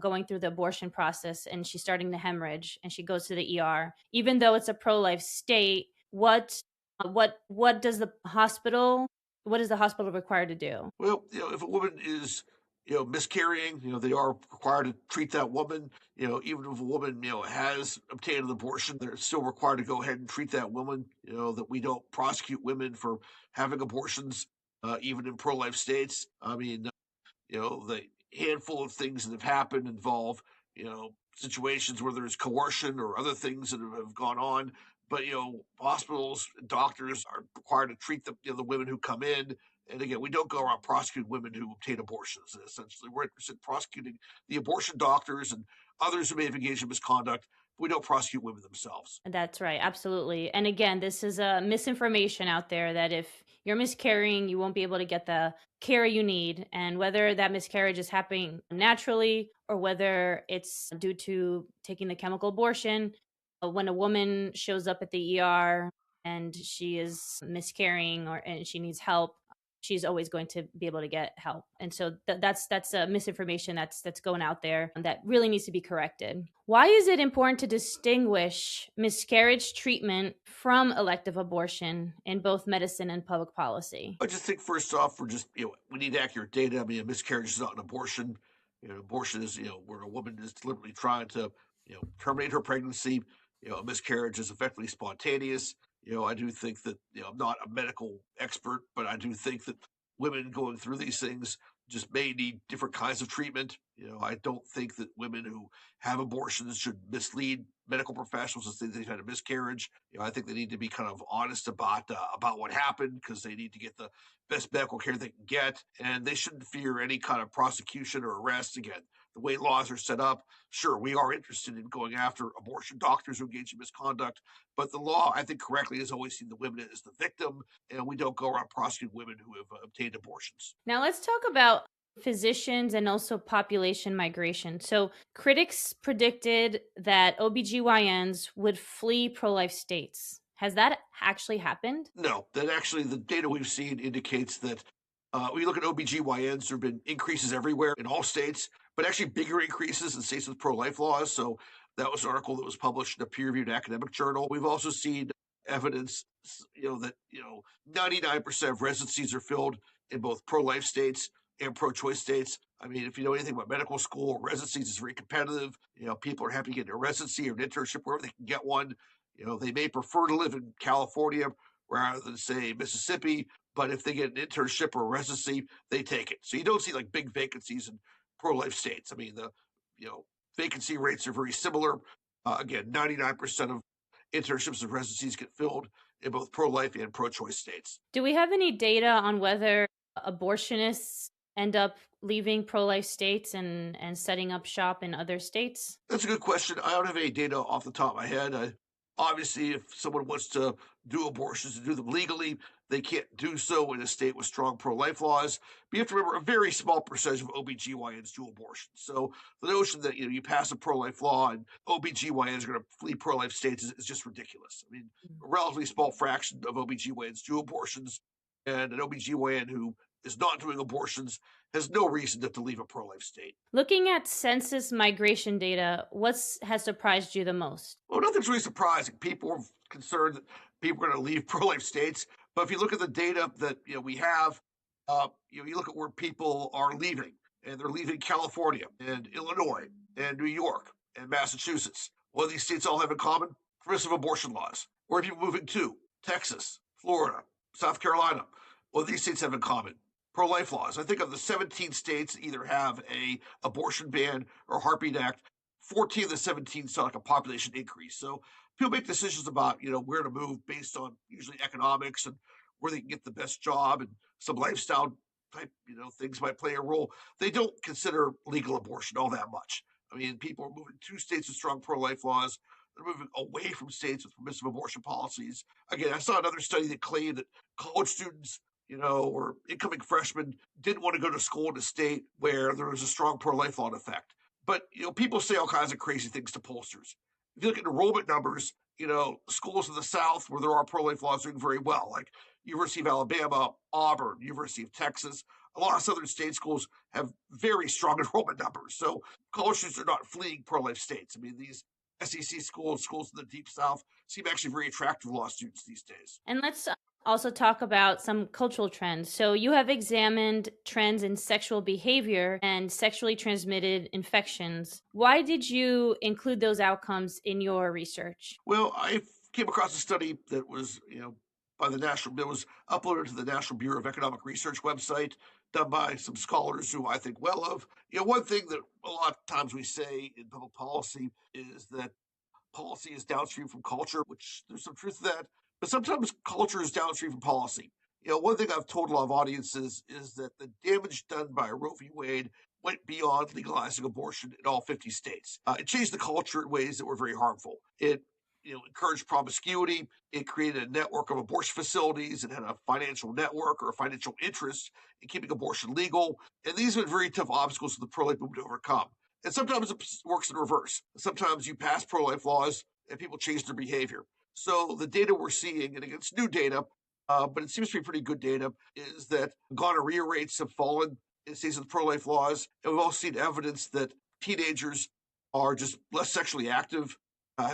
going through the abortion process and she's starting to hemorrhage and she goes to the ER, even though it's a pro life state, what does the hospital what is the hospital required to do? Well, if a woman is, miscarrying, they are required to treat that woman. Even if a woman, has obtained an abortion, they're still required to go ahead and treat that woman. That we don't prosecute women for having abortions, even in pro-life states. I mean, the handful of things that have happened involve, situations where there's coercion or other things that have gone on. But, hospitals, doctors are required to treat the women who come in. And again, we don't go around prosecuting women who obtain abortions. Essentially, we're interested in prosecuting the abortion doctors and others who may have engaged in misconduct. We don't prosecute women themselves. That's right, absolutely. And again, this is a misinformation out there that if you're miscarrying, you won't be able to get the care you need. And whether that miscarriage is happening naturally or whether it's due to taking the chemical abortion, when a woman shows up at the ER and she is miscarrying and she needs help, she's always going to be able to get help. And so that's a misinformation that's going out there that really needs to be corrected. Why is it important to distinguish miscarriage treatment from elective abortion in both medicine and public policy? I just think first off, we need accurate data. I mean, a miscarriage is not an abortion. Abortion is, where a woman is deliberately trying to, terminate her pregnancy. A miscarriage is effectively spontaneous. I do think that, I'm not a medical expert, but I do think that women going through these things just may need different kinds of treatment. I don't think that women who have abortions should mislead medical professionals and say they've had a miscarriage. I think they need to be kind of honest about what happened because they need to get the best medical care they can get, and they shouldn't fear any kind of prosecution or arrest. Again, the way laws are set up, sure, we are interested in going after abortion doctors who engage in misconduct, but the law, I think, correctly has always seen the women as the victim, and we don't go around prosecuting women who have obtained abortions. Now let's talk about physicians and also population migration. So critics predicted that OBGYNs would flee pro-life states. Has that actually happened? No, that actually the data we've seen indicates that when you look at OBGYNs, there have been increases everywhere in all states, but actually bigger increases in states with pro-life laws. So that was an article that was published in a peer-reviewed academic journal. We've also seen evidence, that 99% of residencies are filled in both pro-life states and pro-choice states. I mean, if you know anything about medical school, residencies is very competitive. People are happy to get a residency or an internship wherever they can get one. They may prefer to live in California rather than say Mississippi, but if they get an internship or a residency, they take it. So you don't see like big vacancies in pro-life states. I mean, the vacancy rates are very similar. Again, 99% of internships and residencies get filled in both pro-life and pro-choice states. Do we have any data on whether abortionists end up leaving pro-life states and setting up shop in other states? That's a good question. I don't have any data off the top of my head. Obviously, if someone wants to do abortions and do them legally, they can't do so in a state with strong pro-life laws. But you have to remember a very small percentage of OBGYNs do abortions. So the notion that you pass a pro-life law and OBGYNs are going to flee pro-life states is just ridiculous. I mean, a relatively small fraction of OBGYNs do abortions, and an OBGYN who is not doing abortions has no reason to leave a pro-life state. Looking at census migration data, has surprised you the most? Well, nothing's really surprising. People are concerned that people are going to leave pro-life states. But if you look at the data that we have, You look at where people are leaving, and they're leaving California and Illinois and New York and Massachusetts. What do these states all have in common? Permissive abortion laws. Where are people moving to? Texas, Florida, South Carolina. What do these states have in common? Pro-life laws. I think of the 17 states that either have a abortion ban or heartbeat act, 14 of the 17 saw like a population increase. So people make decisions about where to move based on usually economics and where they can get the best job, and some lifestyle type things might play a role. They don't consider legal abortion all that much. I mean, people are moving to states with strong pro-life laws. They're moving away from states with permissive abortion policies. Again, I saw another study that claimed that college students, or incoming freshmen didn't want to go to school in a state where there was a strong pro-life law in effect. But people say all kinds of crazy things to pollsters. If you look at enrollment numbers, schools in the South where there are pro-life laws doing very well, like University of Alabama, Auburn, University of Texas. A lot of southern state schools have very strong enrollment numbers. So college students are not fleeing pro-life states. I mean, these SEC schools, schools in the deep South, seem actually very attractive to law students these days. And let's also talk about some cultural trends. So you have examined trends in sexual behavior and sexually transmitted infections. Why did you include those outcomes in your research? Well, I came across a study that was, by that was uploaded to the National Bureau of Economic Research website, done by some scholars who I think well of. One thing that a lot of times we say in public policy is that policy is downstream from culture, which there's some truth to that. But sometimes culture is downstream from policy. One thing I've told a lot of audiences is that the damage done by Roe v. Wade went beyond legalizing abortion in all 50 states. It changed the culture in ways that were very harmful. It encouraged promiscuity. It created a network of abortion facilities and had a financial network or a financial interest in keeping abortion legal. And these have been very tough obstacles for the pro-life movement to overcome. And sometimes it works in reverse. Sometimes you pass pro-life laws and people change their behavior. So the data we're seeing, and again, it's new data, but it seems to be pretty good data, is that gonorrhea rates have fallen in states with pro-life laws. And we've also seen evidence that teenagers are just less sexually active,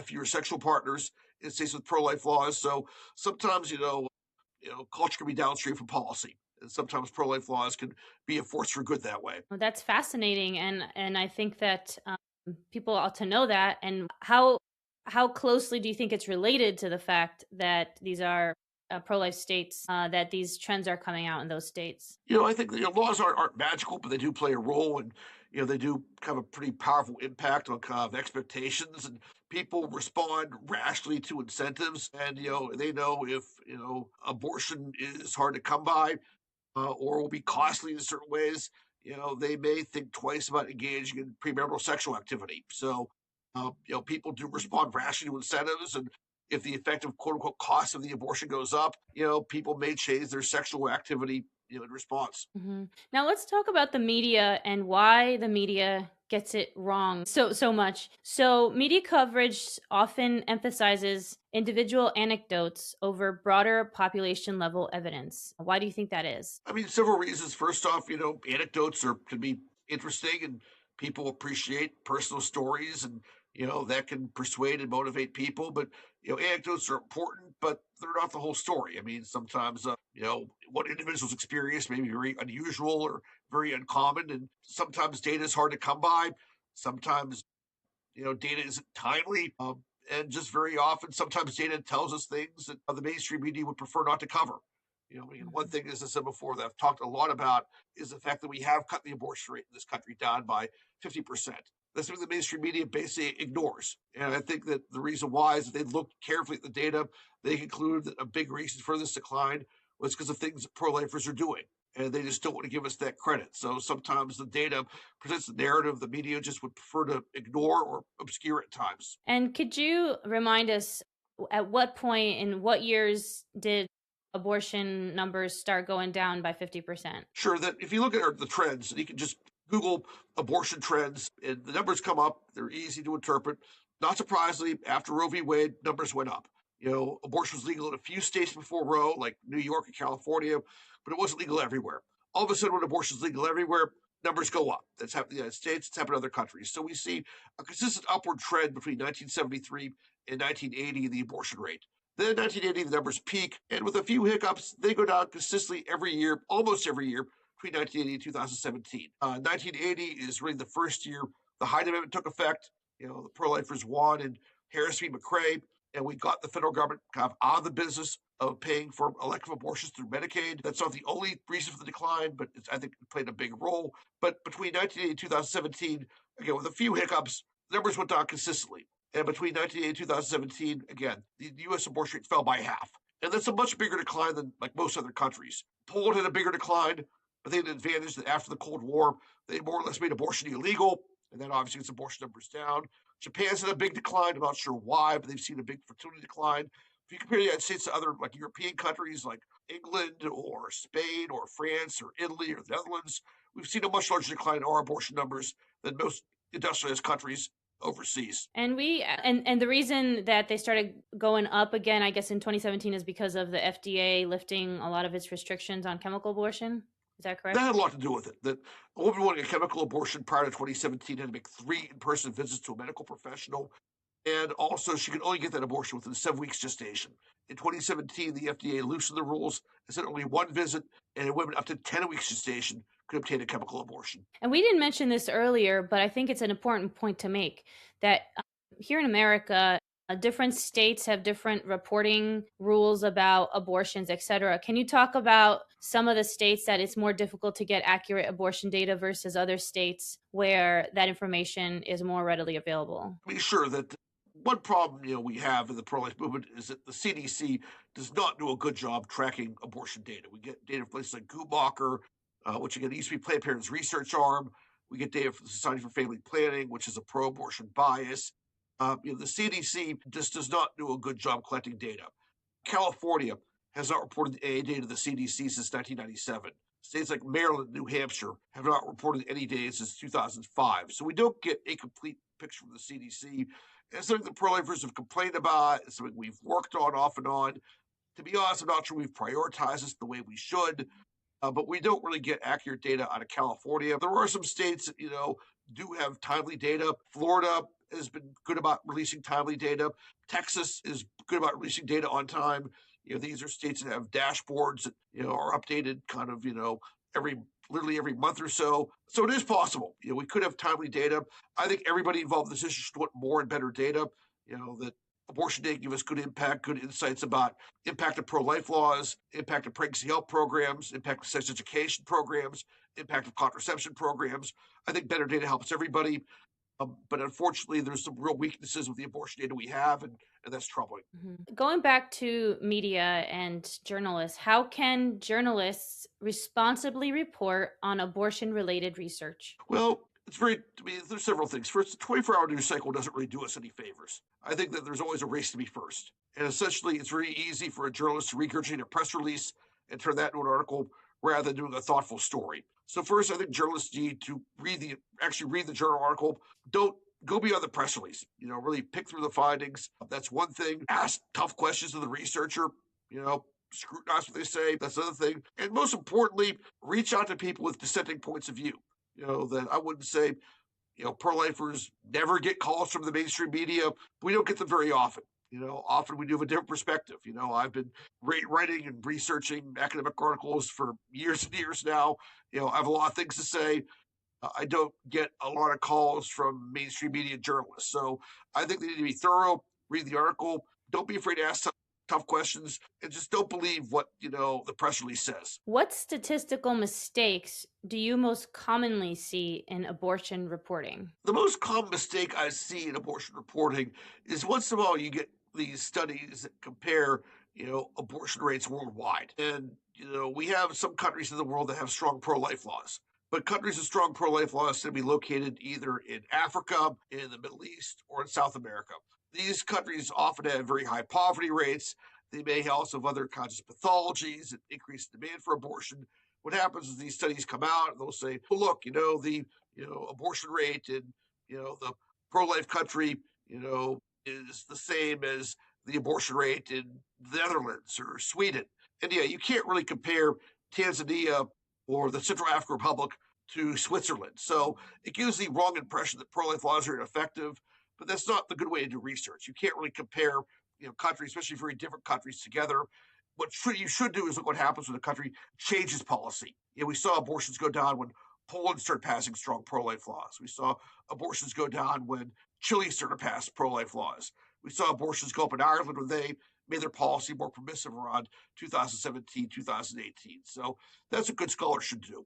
fewer sexual partners in states with pro-life laws. So sometimes, culture can be downstream from policy. And sometimes pro-life laws can be a force for good that way. Well, that's fascinating, and I think that people ought to know that. And how closely do you think it's related to the fact that these are pro-life states, that these trends are coming out in those states? I think laws aren't magical, but they do play a role, and they do have a pretty powerful impact on kind of expectations, and people respond rationally to incentives, and they know if abortion is hard to come by, or will be costly in certain ways. They may think twice about engaging in premarital sexual activity. So, people do respond rationally to incentives, and if the effective quote unquote cost of the abortion goes up, people may change their sexual activity, in response. Now let's talk about the media and why the media gets it wrong so much. So media coverage often emphasizes individual anecdotes over broader population level evidence. Why do you think that is? I mean, several reasons. First off, anecdotes can be interesting, and people appreciate personal stories, and that can persuade and motivate people. But anecdotes are important, but they're not the whole story. I mean, sometimes what individuals experience may be very unusual or very uncommon, and sometimes data is hard to come by. Sometimes data isn't timely. And just very often, sometimes data tells us things that the mainstream media would prefer not to cover. One thing, as I said before, that I've talked a lot about is the fact that we have cut the abortion rate in this country down by 50%. That's something the mainstream media basically ignores. And I think that the reason why is that they looked carefully at the data. They concluded that a big reason for this decline was because of things that pro-lifers are doing. And they just don't want to give us that credit. So sometimes the data presents the narrative the media just would prefer to ignore or obscure at times. And could you remind us at what point, in what years did abortion numbers start going down by 50%? Sure, that if you look at the trends, you can just Google abortion trends, and the numbers come up. They're easy to interpret. Not surprisingly, after Roe v. Wade, numbers went up. Abortion was legal in a few states before Roe, like New York and California, but it wasn't legal everywhere. All of a sudden, when abortion is legal everywhere, numbers go up. That's happened in the United States. It's happened in other countries. So we see a consistent upward trend between 1973 and 1980 in the abortion rate. Then 1980, the numbers peak, and with a few hiccups, they go down consistently every year, almost every year, between 1980 and 2017. 1980 is really the first year the Hyde Amendment took effect. The pro-lifers won in Harris v. McRae, and we got the federal government kind of out of the business of paying for elective abortions through Medicaid. That's not the only reason for the decline, but I think it played a big role. But between 1980 and 2017, again, with a few hiccups, the numbers went down consistently. And between 1980 and 2017, again, the U.S. abortion rate fell by half. And that's a much bigger decline than like most other countries. Poland had a bigger decline, but they had an advantage that after the Cold War, they more or less made abortion illegal. And then obviously its abortion numbers down. Japan's had a big decline. I'm not sure why, but they've seen a big fertility decline. If you compare the United States to other like European countries like England or Spain or France or Italy or the Netherlands, we've seen a much larger decline in our abortion numbers than most industrialized countries overseas. And the reason that they started going up again, I guess in 2017, is because of the FDA lifting a lot of its restrictions on chemical abortion. Is that correct? That had a lot to do with it. That a woman wanting a chemical abortion prior to 2017 had to make 3 in-person visits to a medical professional. And also, she could only get that abortion within 7 weeks gestation. In 2017, the FDA loosened the rules and said only 1 visit, and women up to 10 weeks gestation could obtain a chemical abortion. And we didn't mention this earlier, but I think it's an important point to make that here in America, different states have different reporting rules about abortions, etc. Can you talk about some of the states that it's more difficult to get accurate abortion data versus other states where that information is more readily available? Be sure that one problem we have in the pro-life movement is that the CDC does not do a good job tracking abortion data. We get data from places like Guttmacher, which again used to be Planned Parenthood's research arm. We get data from the Society for Family Planning, which is a pro-abortion bias. The CDC just does not do a good job collecting data. California has not reported AA data to the CDC since 1997. States like Maryland and New Hampshire have not reported any data since 2005. So we don't get a complete picture from the CDC. It's something the pro-lifers have complained about. It's something we've worked on off and on. To be honest, I'm not sure we've prioritized this the way we should. But we don't really get accurate data out of California. There are some states that, do have timely data. Florida has been good about releasing timely data. Texas is good about releasing data on time. These are states that have dashboards that, are updated kind of, literally every month or so. So it is possible. We could have timely data. I think everybody involved in this issue should want more and better data, that abortion data give us good impact, good insights about impact of pro-life laws, impact of pregnancy health programs, impact of sex education programs, impact of contraception programs. I think better data helps everybody. But unfortunately, there's some real weaknesses with the abortion data we have, and that's troubling. Mm-hmm. Going back to media and journalists, how can journalists responsibly report on abortion-related research? Well, there's several things. First, the 24-hour news cycle doesn't really do us any favors. I think that there's always a race to be first. And essentially, it's very easy for a journalist to regurgitate a press release and turn that into an article rather than doing a thoughtful story. So first, I think journalists need to read the journal article. Don't go beyond the press release. Really pick through the findings. That's one thing. Ask tough questions of the researcher. Scrutinize what they say. That's another thing. And most importantly, reach out to people with dissenting points of view. That I wouldn't say, pro-lifers never get calls from the mainstream media. We don't get them very often. Often we do have a different perspective. I've been writing and researching academic articles for years and years now. I have a lot of things to say. I don't get a lot of calls from mainstream media journalists. So I think they need to be thorough, read the article. Don't be afraid to ask tough questions, and just don't believe what, the press release says. What statistical mistakes do you most commonly see in abortion reporting? The most common mistake I see in abortion reporting is once in a while you get these studies that compare, abortion rates worldwide. And, we have some countries in the world that have strong pro-life laws. But countries with strong pro-life laws tend to be located either in Africa, in the Middle East, or in South America. These countries often have very high poverty rates. They may also have other kinds of pathologies that increase demand for abortion. What happens is these studies come out and they'll say, well, look, the abortion rate in the pro-life country is the same as the abortion rate in the Netherlands or Sweden. And you can't really compare Tanzania or the Central African Republic to Switzerland. So it gives the wrong impression that pro-life laws are ineffective. But that's not the good way to do research. You can't really compare countries, especially very different countries together. You should do is look what happens when a country changes policy. We saw abortions go down when Poland started passing strong pro-life laws. We saw abortions go down when Chile started to pass pro-life laws. We saw abortions go up in Ireland when they made their policy more permissive around 2017, 2018. So that's what good scholars should do.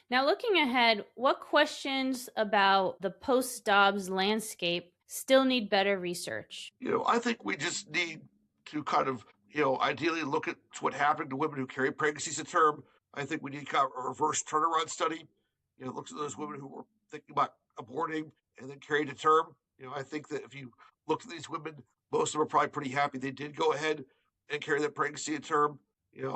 Now, looking ahead, what questions about the post-Dobbs landscape still need better research? I think we just need to kind of, ideally look at what happened to women who carry pregnancies to term. I think we need kind of a reverse turnaround study. Looks at those women who were thinking about aborting and then carried to term. I think that if you looked at these women, most of them are probably pretty happy they did go ahead and carry that pregnancy to term.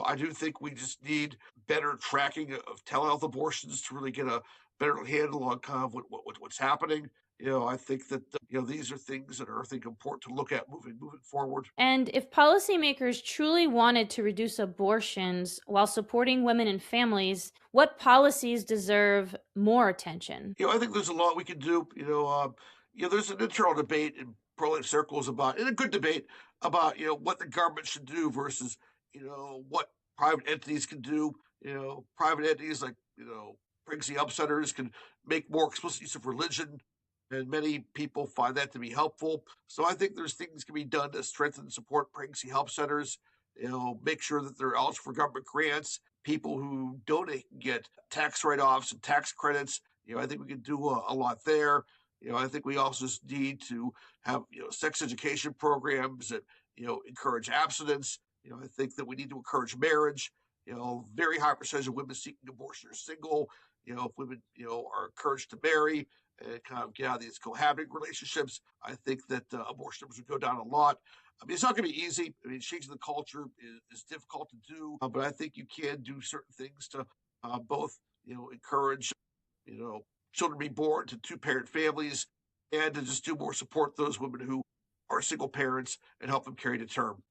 I do think we just need better tracking of telehealth abortions to really get a better handle on kind of what's happening. I think that these are things that are, I think, important to look at moving forward. And if policymakers truly wanted to reduce abortions while supporting women and families, what policies deserve more attention? I think there's a lot we can do. There's an internal debate in pro-life circles about, and a good debate about, what the government should do versus, what private entities can do. Private entities like, pregnancy help centers can make more explicit use of religion, and many people find that to be helpful. So I think there's things can be done to strengthen and support pregnancy help centers. Make sure that they're eligible for government grants. People who donate can get tax write-offs and tax credits. I think we can do a lot there. I think we also need to have sex education programs that encourage abstinence. I think that we need to encourage marriage. Very high percentage of women seeking abortion are single. If women are encouraged to marry and kind of get out of these cohabiting relationships, I think that abortion numbers would go down a lot. I mean, it's not going to be easy. I mean, changing the culture is difficult to do, but I think you can do certain things to both, encourage, children to be born to two-parent families, and to just do more support those women who are single parents and help them carry to term.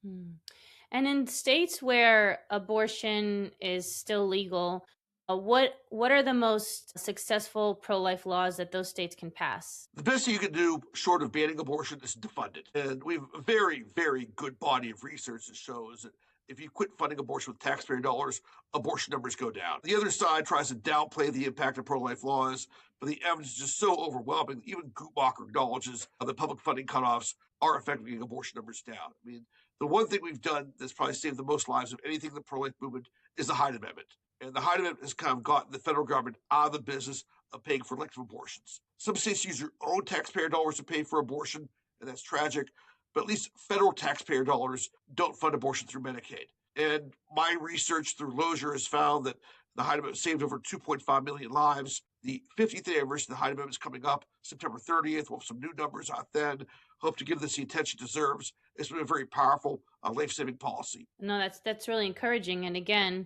And in states where abortion is still legal, what are the most successful pro-life laws that those states can pass? The best thing you can do, short of banning abortion, is to fund it. And we have a very, very good body of research that shows that if you quit funding abortion with taxpayer dollars, abortion numbers go down. The other side tries to downplay the impact of pro-life laws, but the evidence is just so overwhelming. Even Guttmacher acknowledges that public funding cutoffs are affecting abortion numbers down. I mean, the one thing we've done that's probably saved the most lives of anything in the pro-life movement is the Hyde Amendment. And the Hyde Amendment has kind of gotten the federal government out of the business of paying for elective abortions. Some states use their own taxpayer dollars to pay for abortion, and that's tragic. But at least federal taxpayer dollars don't fund abortion through Medicaid. And my research through Lozier has found that the Hyde Amendment saved over 2.5 million lives. The 50th anniversary of the Hyde Amendment is coming up September 30th. We'll have some new numbers out then. Hope to give this the attention it deserves. It's been a very powerful life-saving policy. No, that's really encouraging. And again,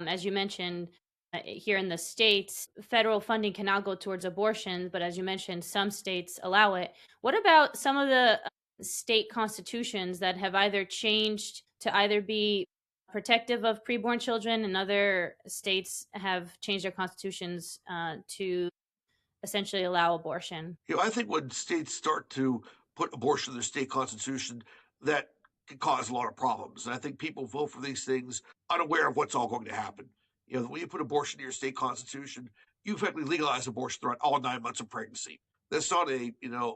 as you mentioned, here in the States, federal funding cannot go towards abortion, but as you mentioned, some states allow it. What about some of the state constitutions that have either changed to either be protective of preborn children, and other states have changed their constitutions to essentially allow abortion? I think when states start to put abortion in their state constitution, that can cause a lot of problems. And I think people vote for these things unaware of what's all going to happen. When you put abortion in your state constitution, you effectively legalize abortion throughout all 9 months of pregnancy. That's not a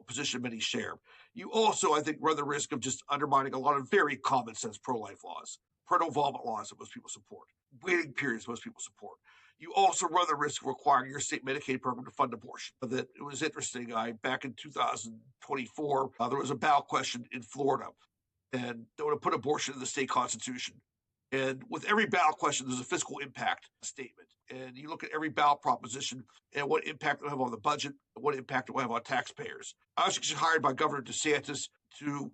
position many share. You also, I think, run the risk of just undermining a lot of very common sense pro-life laws, parental involvement laws that most people support, waiting periods most people support. You also run the risk of requiring your state Medicaid program to fund abortion. That it was interesting. Back in 2024, there was a ballot question in Florida, and they want to put abortion in the state constitution. And with every ballot question, there's a fiscal impact statement. And you look at every ballot proposition and what impact it will have on the budget, and what impact it will have on taxpayers. I was actually hired by Governor DeSantis to,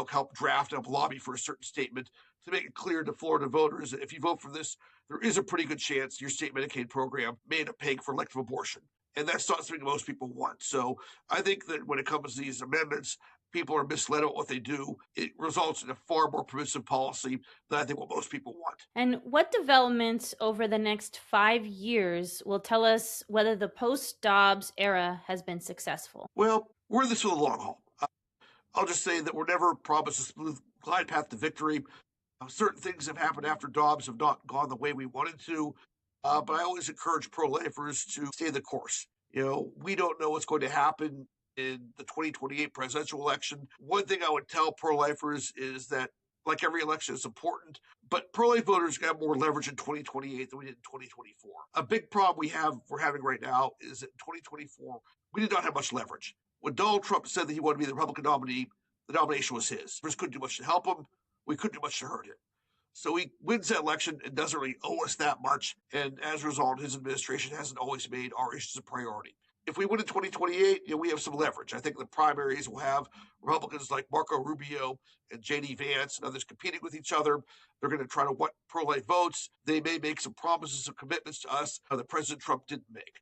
help draft up lobby for a certain statement to make it clear to Florida voters that if you vote for this, there is a pretty good chance your state Medicaid program may end up paying for elective abortion. And that's not something most people want. So I think that when it comes to these amendments, people are misled about what they do. It results in a far more permissive policy than I think what most people want. And what developments over the next 5 years will tell us whether the post-Dobbs era has been successful? Well, we're in this for the long haul. I'll just say that we're never promised a smooth glide path to victory. Certain things have happened after Dobbs have not gone the way we wanted to, but I always encourage pro-lifers to stay the course. We don't know what's going to happen in the 2028 presidential election. One thing I would tell pro-lifers is that, like every election, is important, but pro-life voters have more leverage in 2028 than we did in 2024. A big problem we're having right now is that in 2024 we did not have much leverage. When Donald Trump said that he wanted to be the Republican nominee, the nomination was his. We couldn't do much to help him. We couldn't do much to hurt him. So he wins that election and doesn't really owe us that much. And as a result, his administration hasn't always made our issues a priority. If we win in 2028, we have some leverage. I think the primaries will have Republicans like Marco Rubio and J.D. Vance and others competing with each other. They're going to try to want pro-life votes. They may make some promises and commitments to us that President Trump didn't make.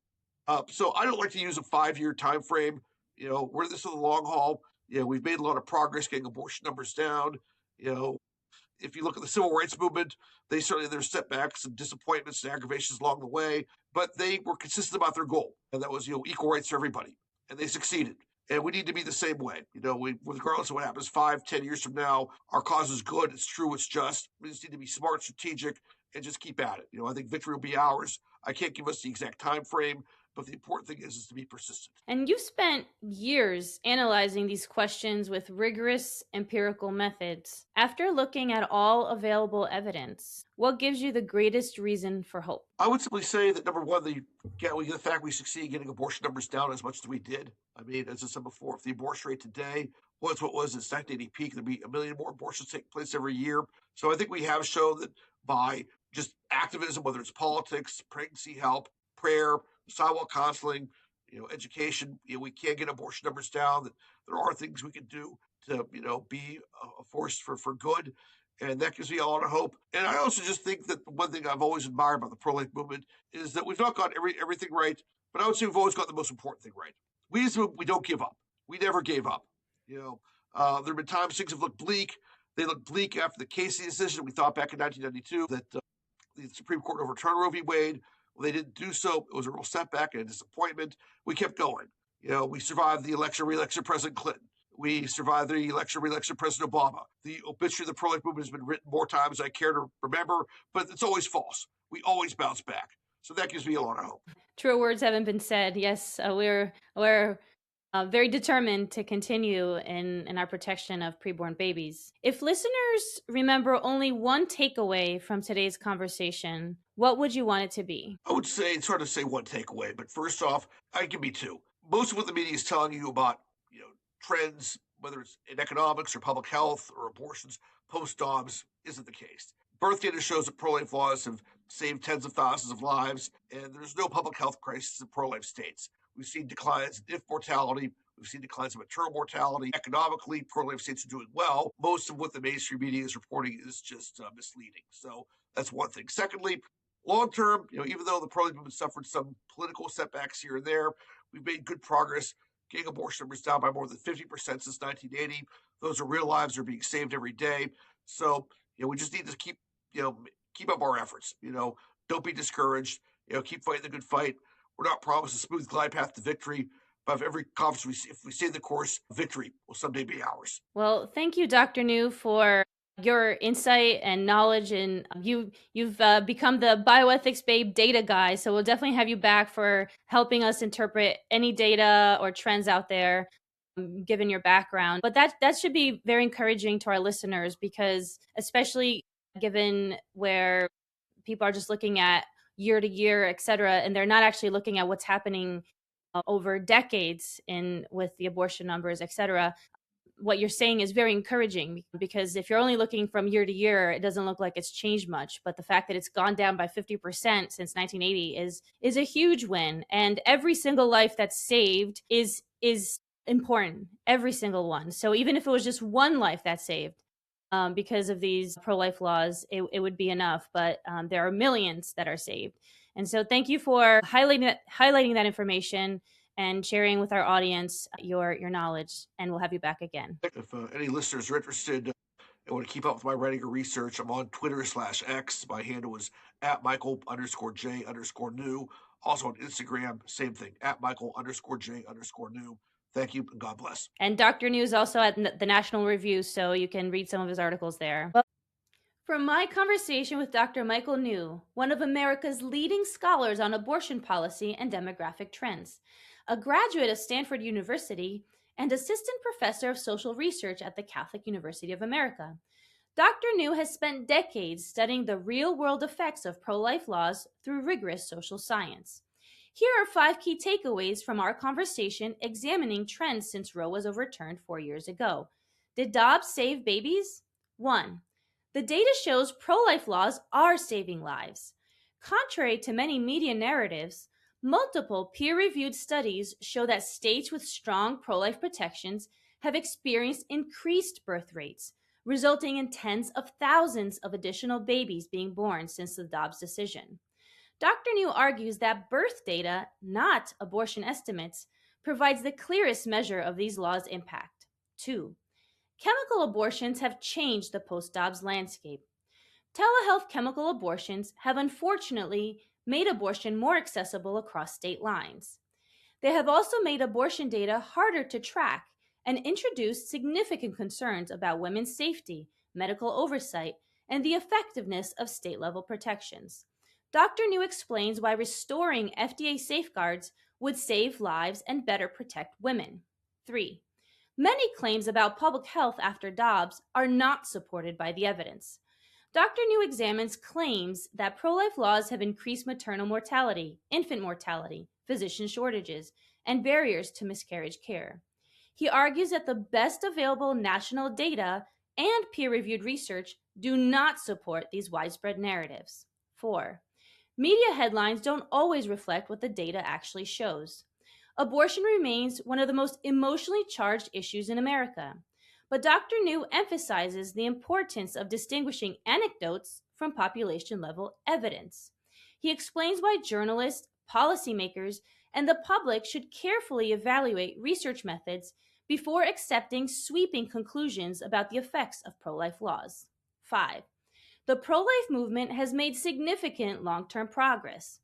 So I don't like to use a 5-year time frame. We're in this for the long haul. We've made a lot of progress getting abortion numbers down. If you look at the civil rights movement, there's setbacks and disappointments and aggravations along the way, but they were consistent about their goal, and that was equal rights for everybody, and they succeeded. And we need to be the same way. Regardless of what happens 5-10 years from now, our cause is good, it's true, it's just. We just need to be smart, strategic, and just keep at it. I think victory will be ours. I can't give us the exact time frame, but the important thing is to be persistent. And you've spent years analyzing these questions with rigorous empirical methods. After looking at all available evidence, what gives you the greatest reason for hope? I would simply say that number one, the fact we succeed in getting abortion numbers down as much as we did. I mean, as I said before, if the abortion rate today was what was its 1980 peak, there'd be 1 million more abortions taking place every year. So I think we have shown that by just activism, whether it's politics, pregnancy help, prayer, sidewalk counseling, education, we can get abortion numbers down. That there are things we can do to, be a force for good. And that gives me a lot of hope. And I also just think that one thing I've always admired about the pro-life movement is that we've not got everything right, but I would say we've always got the most important thing right. We don't give up. We never gave up. There have been times things have looked bleak. They looked bleak after the Casey decision. We thought back in 1992 that the Supreme Court overturned Roe v. Wade. Well, they didn't do so. It was a real setback and a disappointment. We kept going. We survived the re-election of President Clinton. We survived the re-election of President Obama. The obituary of the pro-life movement has been written more times than I care to remember, but it's always false. We always bounce back. So that gives me a lot of hope. Truer words haven't been said. Yes, we're very determined to continue in our protection of preborn babies. If listeners remember only one takeaway from today's conversation, what would you want it to be? I would say it's hard to say one takeaway, but first off, I give me two. Most of what the media is telling you about, trends, whether it's in economics or public health or abortions, post-Dobbs isn't the case. Birth data shows that pro-life laws have saved tens of thousands of lives, and there's no public health crisis in pro-life states. We've seen declines in infant mortality. We've seen declines in maternal mortality. Economically, pro-life states are doing well. Most of what the mainstream media is reporting is just misleading. So that's one thing. Secondly, long term, even though the pro-life movement suffered some political setbacks here and there, we've made good progress getting abortion numbers down by more than 50% since 1980. Those are real lives that are being saved every day. So, we just need to keep up our efforts. Don't be discouraged. Keep fighting the good fight. We're not promised a smooth glide path to victory, but if every conference if we stay the course, victory will someday be ours. Well, thank you, Dr. New, for your insight and knowledge, and you've become the bioethics babe data guy, so we'll definitely have you back for helping us interpret any data or trends out there, given your background. But that should be very encouraging to our listeners, because especially given where people are just looking at year to year, et cetera, and they're not actually looking at what's happening over decades with the abortion numbers, et cetera. What you're saying is very encouraging, because if you're only looking from year to year, it doesn't look like it's changed much. But the fact that it's gone down by 50% since 1980 is a huge win. And every single life that's saved is important, every single one. So even if it was just one life that's saved, because of these pro-life laws, it would be enough. But there are millions that are saved. And so thank you for highlighting that information and sharing with our audience your knowledge, and we'll have you back again. If any listeners are interested and want to keep up with my writing or research, I'm on Twitter/X. My handle is @Michael_J_new. Also on Instagram, same thing, @Michael_J_new. Thank you, and God bless. And Dr. New is also at the National Review, so you can read some of his articles there. From my conversation with Dr. Michael New, one of America's leading scholars on abortion policy and demographic trends, a graduate of Stanford University, and assistant professor of social research at the Catholic University of America, Dr. New has spent decades studying the real-world effects of pro-life laws through rigorous social science. Here are 5 key takeaways from our conversation examining trends since Roe was overturned 4 years ago. Did Dobbs save babies? 1. The data shows pro-life laws are saving lives. Contrary to many media narratives, multiple peer-reviewed studies show that states with strong pro-life protections have experienced increased birth rates, resulting in tens of thousands of additional babies being born since the Dobbs decision. Dr. New argues that birth data, not abortion estimates, provides the clearest measure of these laws' impact. 2. Chemical abortions have changed the post-Dobbs landscape. Telehealth chemical abortions have unfortunately made abortion more accessible across state lines. They have also made abortion data harder to track and introduced significant concerns about women's safety, medical oversight, and the effectiveness of state-level protections. Dr. New explains why restoring FDA safeguards would save lives and better protect women. 3. Many claims about public health after Dobbs are not supported by the evidence. Dr. New examines claims that pro-life laws have increased maternal mortality, infant mortality, physician shortages, and barriers to miscarriage care. He argues that the best available national data and peer-reviewed research do not support these widespread narratives. 4. Media headlines don't always reflect what the data actually shows. Abortion remains one of the most emotionally charged issues in America, but Dr. New emphasizes the importance of distinguishing anecdotes from population-level evidence. He explains why journalists, policymakers, and the public should carefully evaluate research methods before accepting sweeping conclusions about the effects of pro-life laws. 5. The pro-life movement has made significant long-term progress.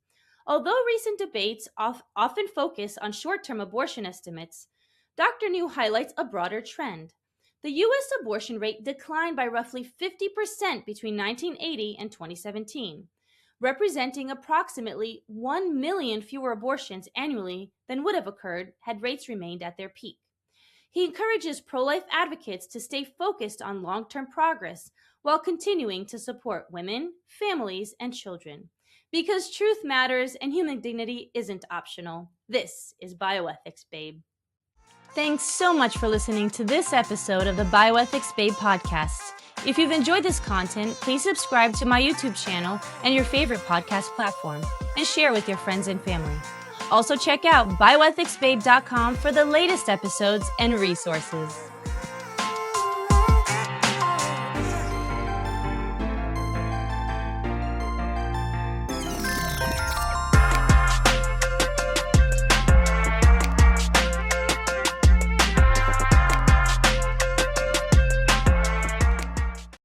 Although recent debates often focus on short-term abortion estimates, Dr. New highlights a broader trend. The U.S. abortion rate declined by roughly 50% between 1980 and 2017, representing approximately 1 million fewer abortions annually than would have occurred had rates remained at their peak. He encourages pro-life advocates to stay focused on long-term progress while continuing to support women, families, and children. Because truth matters and human dignity isn't optional. This is Bioethics, Babe. Thanks so much for listening to this episode of the Bioethics Babe podcast. If you've enjoyed this content, please subscribe to my YouTube channel and your favorite podcast platform, and share with your friends and family. Also check out bioethicsbabe.com for the latest episodes and resources.